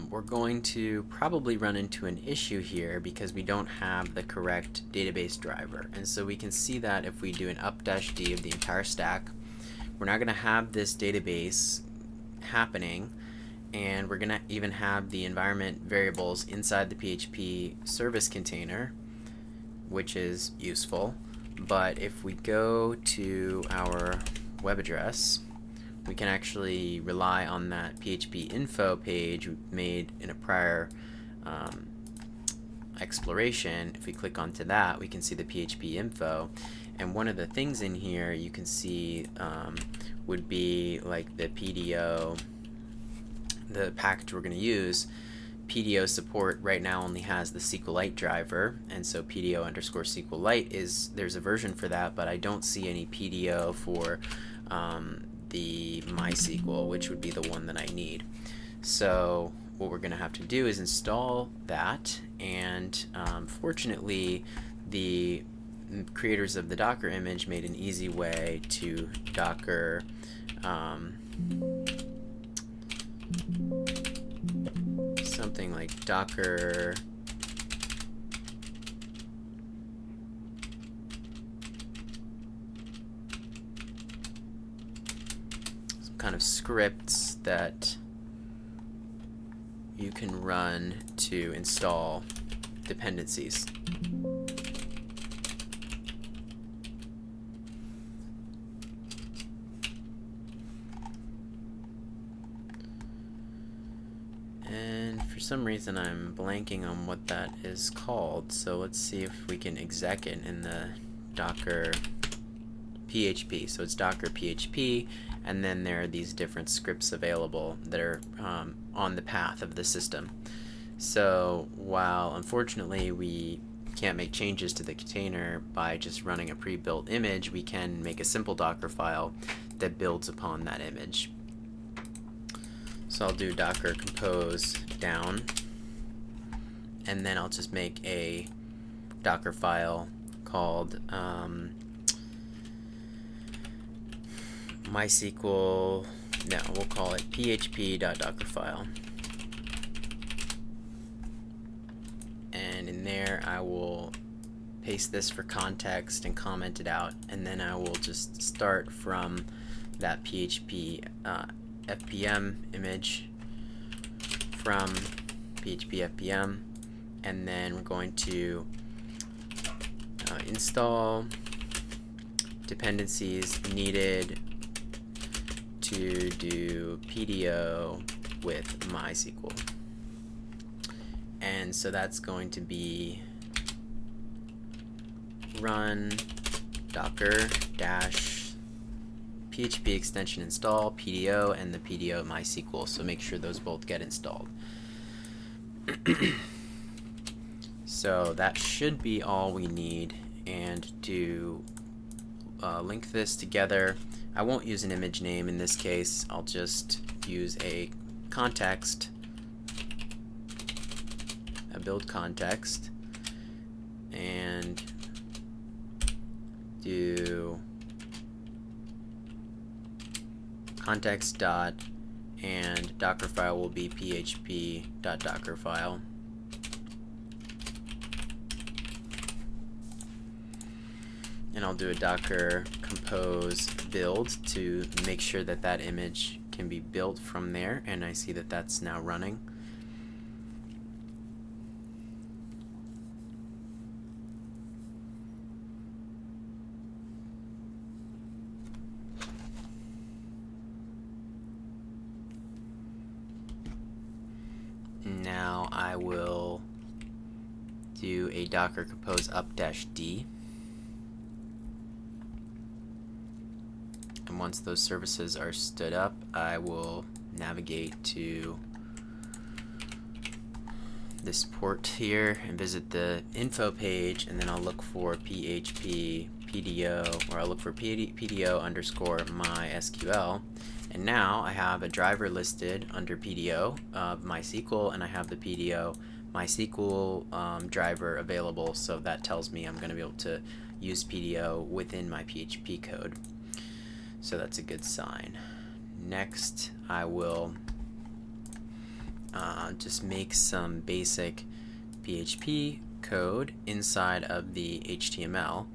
Speaker 1: we're going to probably run into an issue here because we don't have the correct database driver. And so we can see that if we do an up-d of the entire stack, we're not going to have this database happening, and we're going to even have the environment variables inside the PHP service container, which is useful. But if we go to our web address, we can actually rely on that PHP info page we made in a prior exploration. If we click onto that, we can see the PHP info, and one of the things in here you can see would be like the PDO, the package we're going to use. PDO support right now only has the SQLite driver, and so PDO_SQLite is, there's a version for that, but I don't see any PDO for the MySQL, which would be the one that I need. So what we're going to have to do is install that, and fortunately the creators of the Docker image made an easy way to Docker something like Docker some kind of scripts that you can run to install dependencies. And for some reason I'm blanking on what that is called, so let's see if we can exec it in the Docker PHP. So it's Docker PHP, and then there are these different scripts available that are on the path of the system. So while unfortunately we can't make changes to the container by just running a pre-built image, we can make a simple Docker file that builds upon that image. So I'll do Docker Compose down, and then I'll just make a Docker file called MySQL, no, we'll call it php.dockerfile. And in there I will paste this for context and comment it out, and then I will just start from that PHP FPM image from PHP FPM, and then we're going to install dependencies needed to do PDO with MySQL. And so that's going to be run docker dash PHP extension install PDO and the PDO MySQL. So make sure those both get installed. So that should be all we need. And to link this together, I won't use an image name in this case. I'll just use a context, a build context, and do context dot, and Docker file will be php.dockerfile. And I'll do a Docker Compose build to make sure that that image can be built from there, and I see that that's now running. Now I will do a docker compose up-d, and once those services are stood up, I will navigate to this port here and visit the info page, and then I'll look for PHP PDO, or I'll look for PDO underscore MySQL. And now I have a driver listed under PDO of MySQL, and I have the PDO MySQL driver available, so that tells me I'm going to be able to use PDO within my PHP code. So that's a good sign. Next, I will just make some basic PHP code inside of the HTML.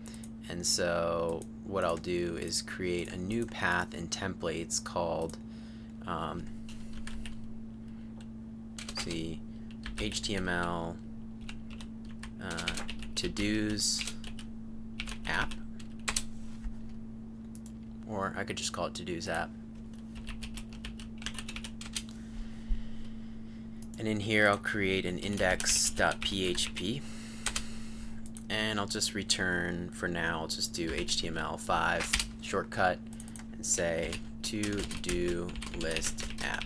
Speaker 1: And so what I'll do is create a new path in templates called HTML to-dos app, or I could just call it to-dos app. And in here I'll create an index.php, and I'll just return, for now, I'll just do HTML5 shortcut and say to-do list app,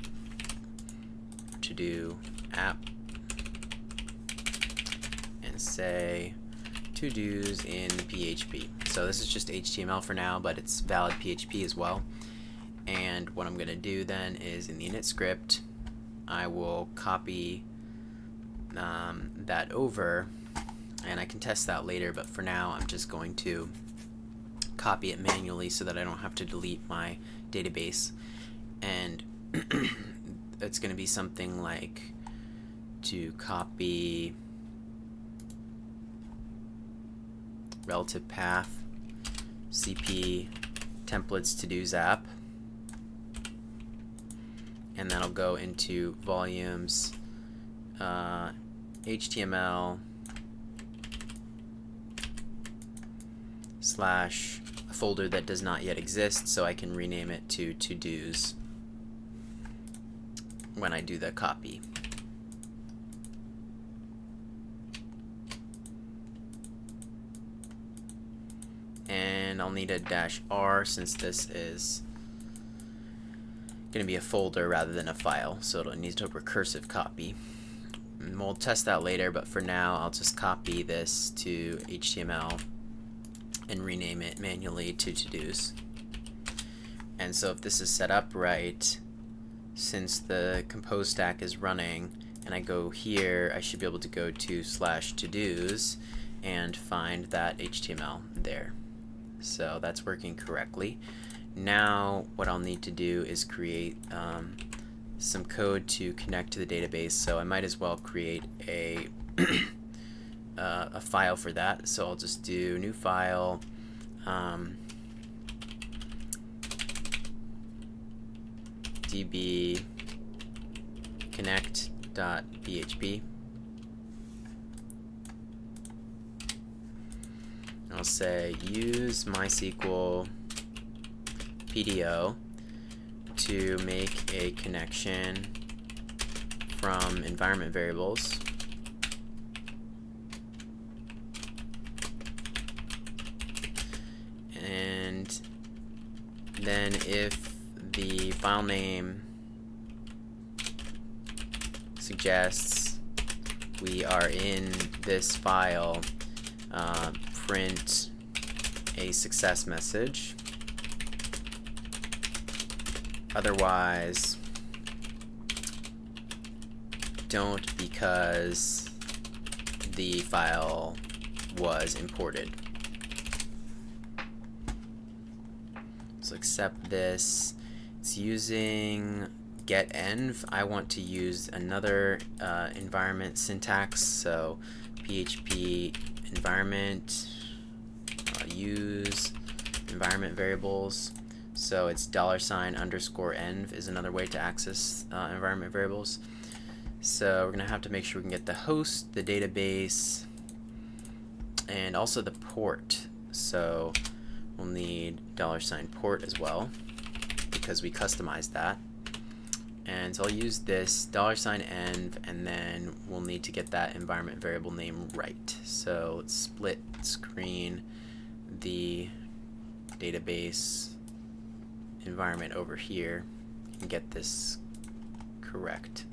Speaker 1: to-do app, and say to-dos in PHP. So this is just HTML for now, but it's valid PHP as well. And what I'm going to do then is in the init script, I will copy that over, and I can test that later, but for now I'm just going to copy it manually so that I don't have to delete my database. And it's going to be something like to copy relative path cp templates to-dos app, and that'll go into volumes HTML / a folder that does not yet exist, so I can rename it to to-dos when I do the copy. And I'll need a -r since this is going to be a folder rather than a file, so it'll need a recursive copy. And we'll test that later, but for now I'll just copy this to HTML and rename it manually to to-dos. And so if this is set up right, since the compose stack is running and I go here, I should be able to go to /to-dos and find that HTML there. So that's working correctly. Now what I'll need to do is create some code to connect to the database, so I might as well create a a file for that. So I'll just do new file, db connect.php. I'll say use MySQL PDO to make a connection from environment variables and then if the file name suggests we are in this file, print a success message. Otherwise, don't, because the file was imported. So accept this. It's using getEnv. I want to use another environment syntax, so PHP environment, use environment variables. So it's $_env is another way to access environment variables. So we're going to have to make sure we can get the host, the database, and also the port. So we'll need $port as well, because we customized that. And so I'll use this $env, and then we'll need to get that environment variable name right. So let's split screen the database environment over here and get this correct.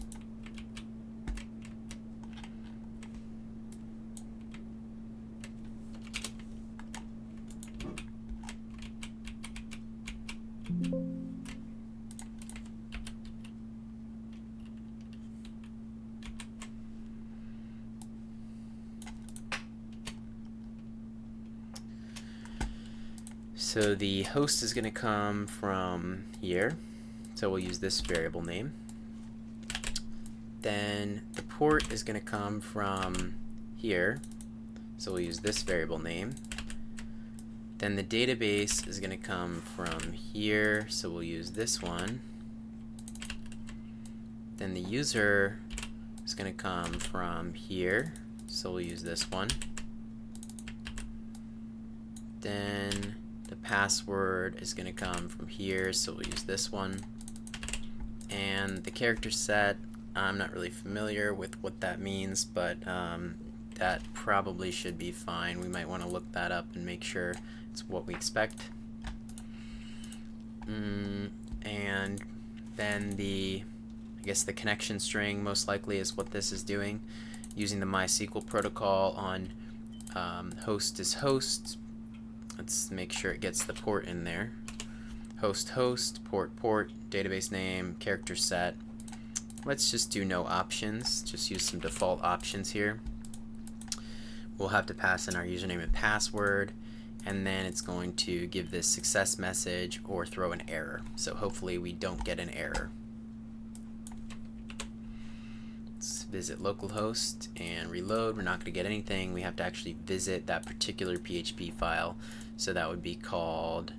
Speaker 1: So the host is going to come from here, so we'll use this variable name. Then the port is going to come from here, so we'll use this variable name. Then the database is going to come from here, so we'll use this one. Then the user is going to come from here, so we'll use this one. Then the password is going to come from here, so we'll use this one. And the character set, I'm not really familiar with what that means, but that probably should be fine. We might want to look that up and make sure it's what we expect. And then I guess the connection string most likely is what this is doing, using the MySQL protocol on host is host. Let's make sure it gets the port in there. Host, host, port, port, database name, character set. Let's just do no options, just use some default options here. We'll have to pass in our username and password, and then it's going to give this success message or throw an error. So hopefully we don't get an error. Let's visit localhost and reload. We're not going to get anything. We have to actually visit that particular PHP file. So that would be called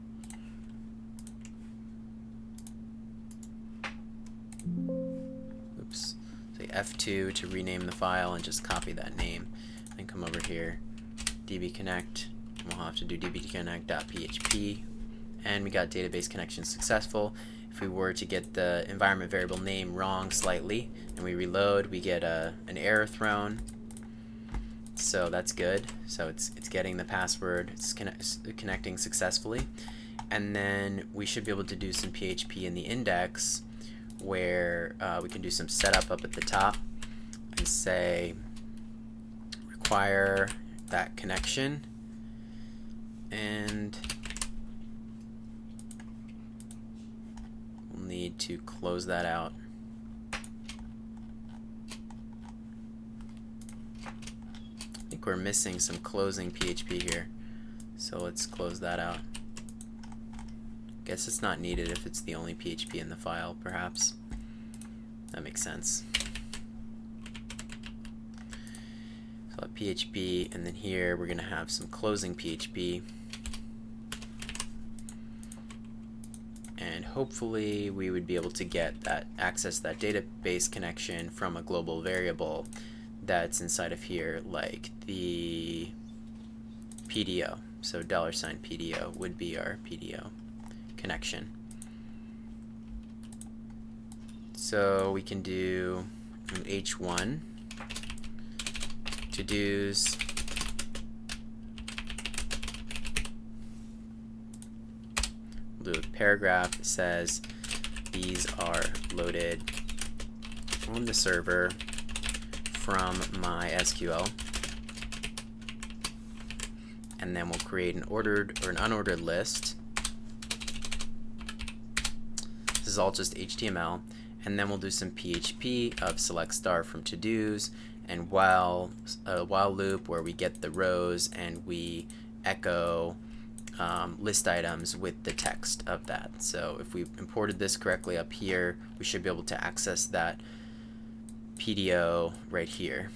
Speaker 1: say F2 to rename the file, and just copy that name. And come over here, dbconnect, and we'll have to do dbconnect.php, and we got database connection successful. If we were to get the environment variable name wrong slightly and we reload, we get an error thrown. So that's good. So it's getting the password, it's connecting successfully. And then we should be able to do some PHP in the index, where we can do some setup up at the top and say require that connection, and we'll need to close that out. I think we're missing some closing PHP here, so let's close that out. Guess it's not needed if it's the only PHP in the file, perhaps. That makes sense. So PHP, and then here we're going to have some closing PHP. And hopefully we would be able to get that, access that database connection from a global variable that's inside of here, like the PDO. So $PDO would be our PDO connection. So we can do H1 to-dos, we'll do a paragraph that says these are loaded on the server from MySQL, and then we'll create an ordered or an unordered list. This is all just HTML, and then we'll do some PHP of select star from to-dos, and while loop where we get the rows and we echo list items with the text of that. So if we imported this correctly up here, we should be able to access that PDO right here.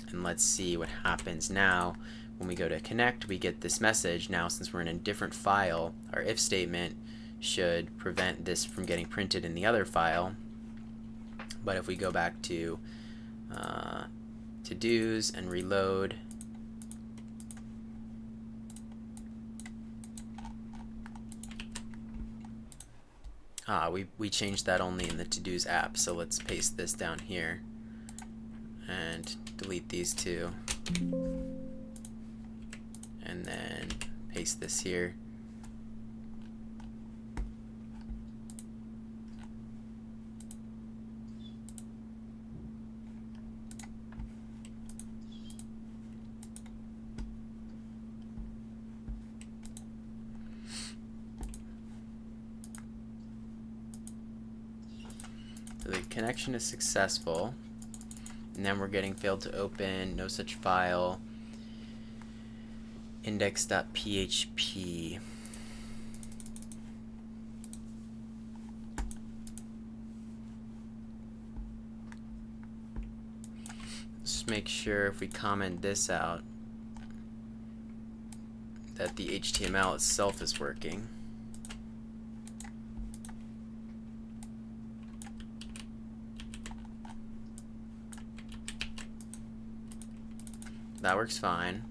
Speaker 1: And let's see what happens now. When we go to connect, we get this message. Now, since we're in a different file, our if statement should prevent this from getting printed in the other file. But if we go back to to-dos and reload, we changed that only in the to-dos app, so let's paste this down here and delete these two, and then paste this here. So the connection is successful, and then we're getting failed to open, no such file, index.php. Just make sure if we comment this out that the HTML itself is working. That works fine.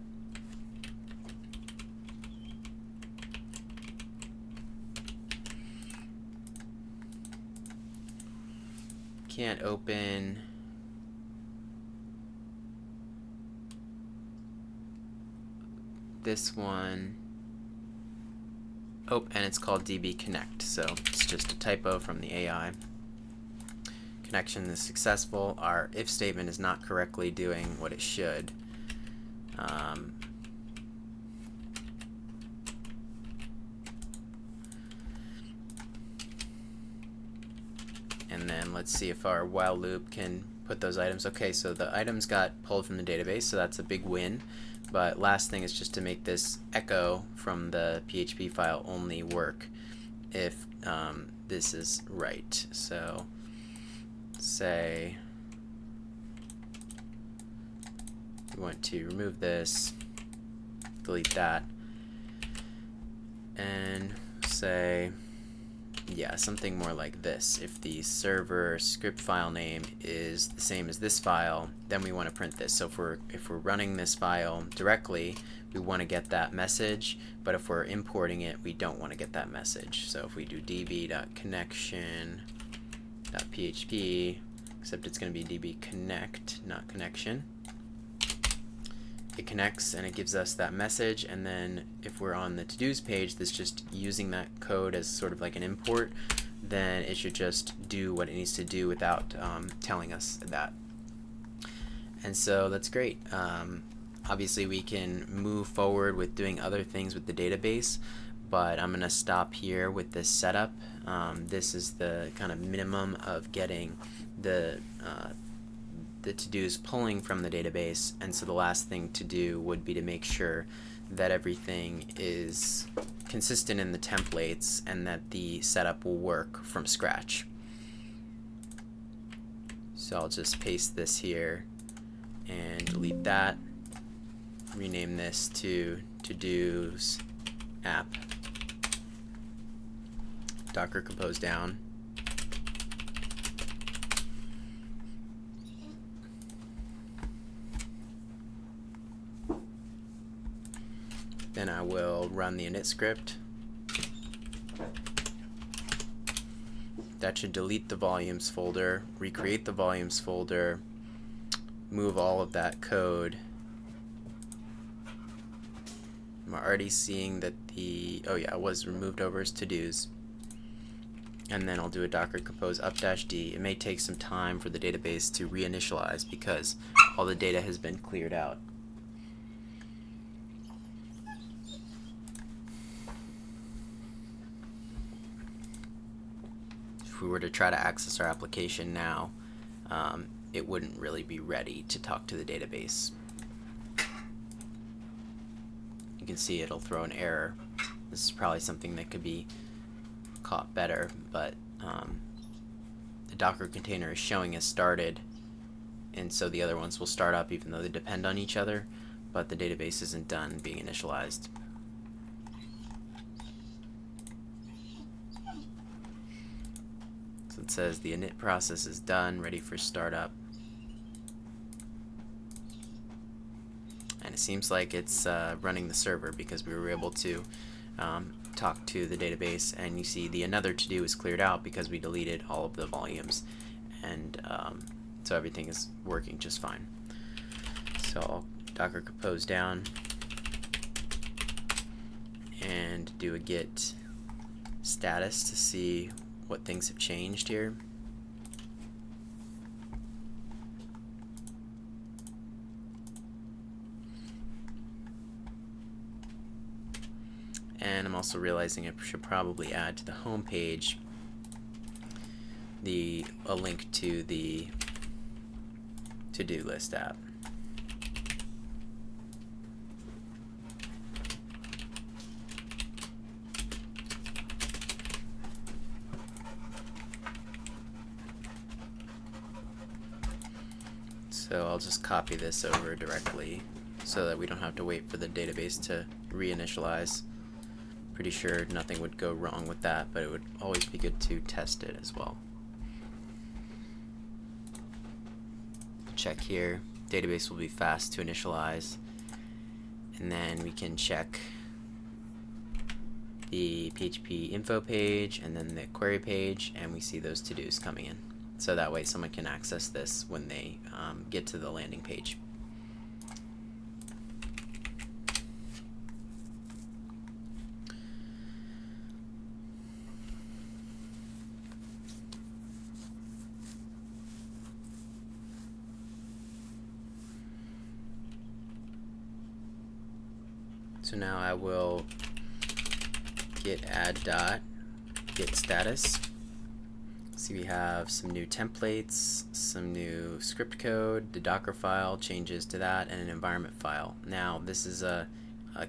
Speaker 1: Can't open this one. Oh, and it's called DB Connect, so it's just a typo from the AI. Connection is successful. Our if statement is not correctly doing what it should. And then let's see if our while loop can put those items. Okay, so the items got pulled from the database, so that's a big win. But last thing is just to make this echo from the PHP file only work if this is right. So say we want to remove this, delete that, and say, yeah, something more like this. If the server script file name is the same as this file, then we want to print this. So if we're running this file directly, we want to get that message, but if we're importing it, we don't want to get that message. So if we do db.connection.php, except it's going to be db.connect, not connection, it connects and it gives us that message, and then if we're on the to-dos page that's just using that code as sort of like an import, then it should just do what it needs to do without telling us that. And so that's great. Obviously we can move forward with doing other things with the database, but I'm going to stop here with this setup. This is the kind of minimum of getting the to-dos pulling from the database, and so the last thing to do would be to make sure that everything is consistent in the templates and that the setup will work from scratch. So I'll just paste this here and delete that, rename this to to-dos app, Docker compose down. Then I will run the init script. That should delete the volumes folder, recreate the volumes folder, move all of that code. I'm already seeing that oh yeah, it was removed over as to-dos. And then I'll do a docker compose up-d. It may take some time for the database to reinitialize because all the data has been cleared out. If we were to try to access our application now, it wouldn't really be ready to talk to the database. You can see it'll throw an error. This is probably something that could be caught better, but the Docker container is showing as started, and so the other ones will start up even though they depend on each other, but the database isn't done being initialized. It says the init process is done, ready for startup. And it seems like it's running the server because we were able to talk to the database, and you see the another to do is cleared out because we deleted all of the volumes, and so everything is working just fine. So I'll Docker compose down and do a git status to see what things have changed here. And I'm also realizing I should probably add to the home page a link to the to-do list app. So I'll just copy this over directly so that we don't have to wait for the database to reinitialize. Pretty sure nothing would go wrong with that, but it would always be good to test it as well. Check here, database will be fast to initialize, and then we can check the PHP info page and then the query page, and we see those to-dos coming in. So that way someone can access this when they get to the landing page. So now I will git add dot git status. See, we have some new templates, some new script code, the Docker file, changes to that, and an environment file. Now this is a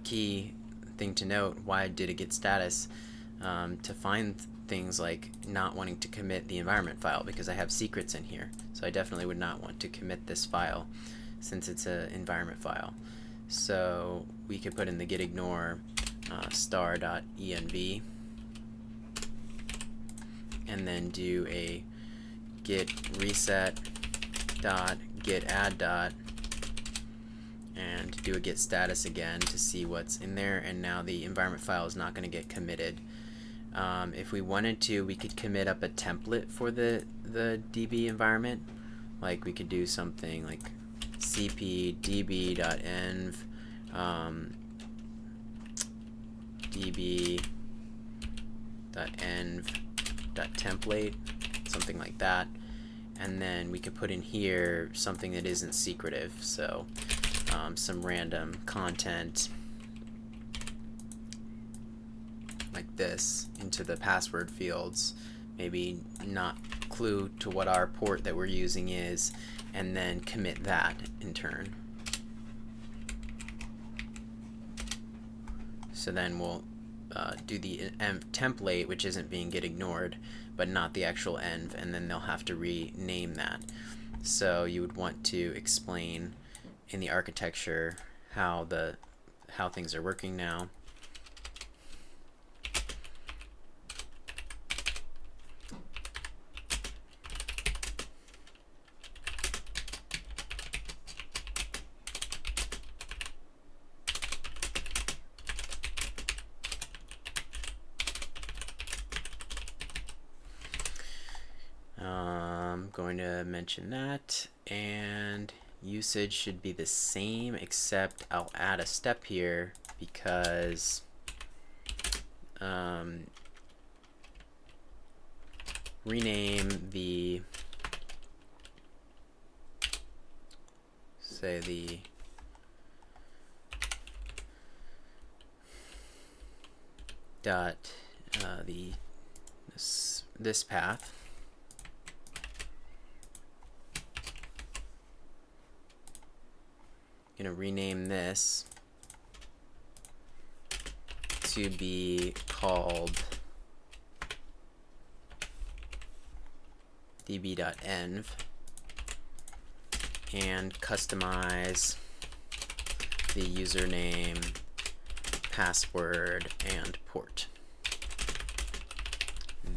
Speaker 1: key thing to note. Why did it git status? To find things like not wanting to commit the environment file, because I have secrets in here. So I definitely would not want to commit this file since it's an environment file. So we could put in the git ignore star.env, and then do a git reset dot git add dot, and do a git status again to see what's in there. And now the environment file is not going to get committed. If we wanted to, we could commit up a template for the DB environment. Like we could do something like cp db.env db.env.template, something like that, and then we could put in here something that isn't secretive, so some random content like this into the password fields, maybe not clue to what our port that we're using is, and then commit that in turn. So then we'll do the template, which isn't being git ignored, but not the actual env, and then they'll have to rename that. So you would want to explain in the architecture how things are working now. I'm going to mention that, and usage should be the same, except I'll add a step here because rename the, say the dot this path. Going to rename this to be called db.env, and customize the username, password, and port.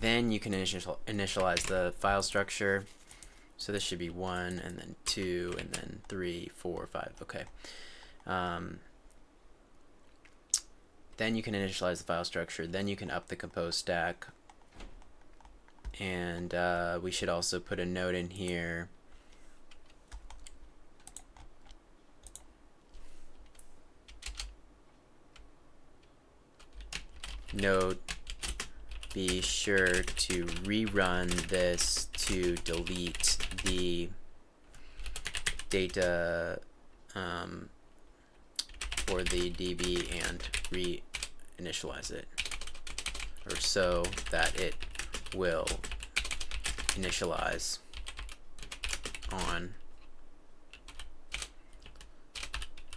Speaker 1: Then you can initialize the file structure. So this should be 1, and then 2, and then 3, 4, 5. Okay. Then you can initialize the file structure. Then you can up the compose stack. And we should also put a note in here. Note, be sure to rerun this to delete the data for the DB and reinitialize it, or so that it will initialize on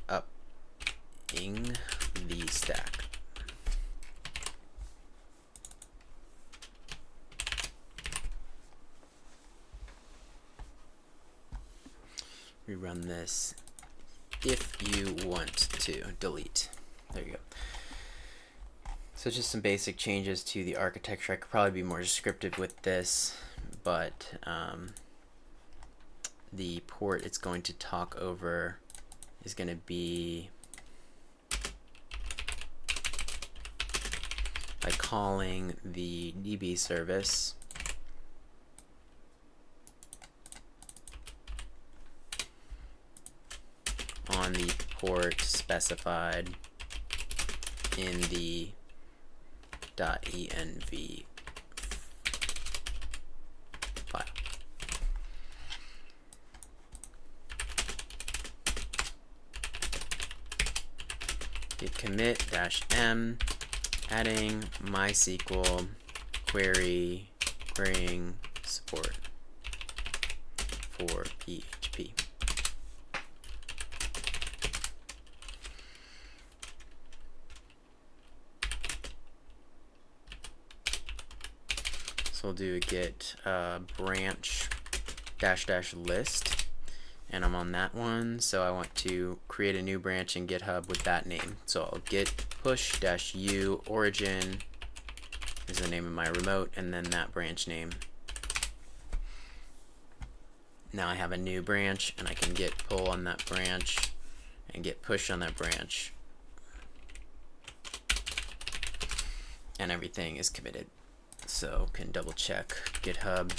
Speaker 1: upping the stack. Rerun this if you want to delete. There you go. So just some basic changes to the architecture. I could probably be more descriptive with this, but the port it's going to talk over is going to be by calling the DB service on the port specified in the .env file. Git commit -m, adding MySQL querying support for PHP. So we'll do a git branch --list, and I'm on that one, so I want to create a new branch in GitHub with that name. So I'll git push -u origin is the name of my remote, and then that branch name. Now I have a new branch, and I can git pull on that branch and git push on that branch, and everything is committed. So can double check GitHub.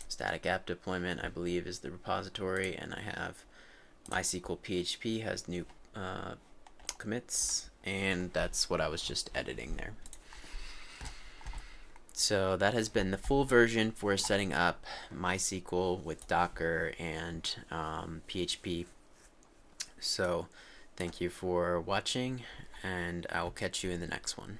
Speaker 1: Static app deployment, I believe, is the repository, and I have MySQL PHP has new commits, and that's what I was just editing there. So that has been the full version for setting up MySQL with Docker and PHP. So thank you for watching, and I will catch you in the next one.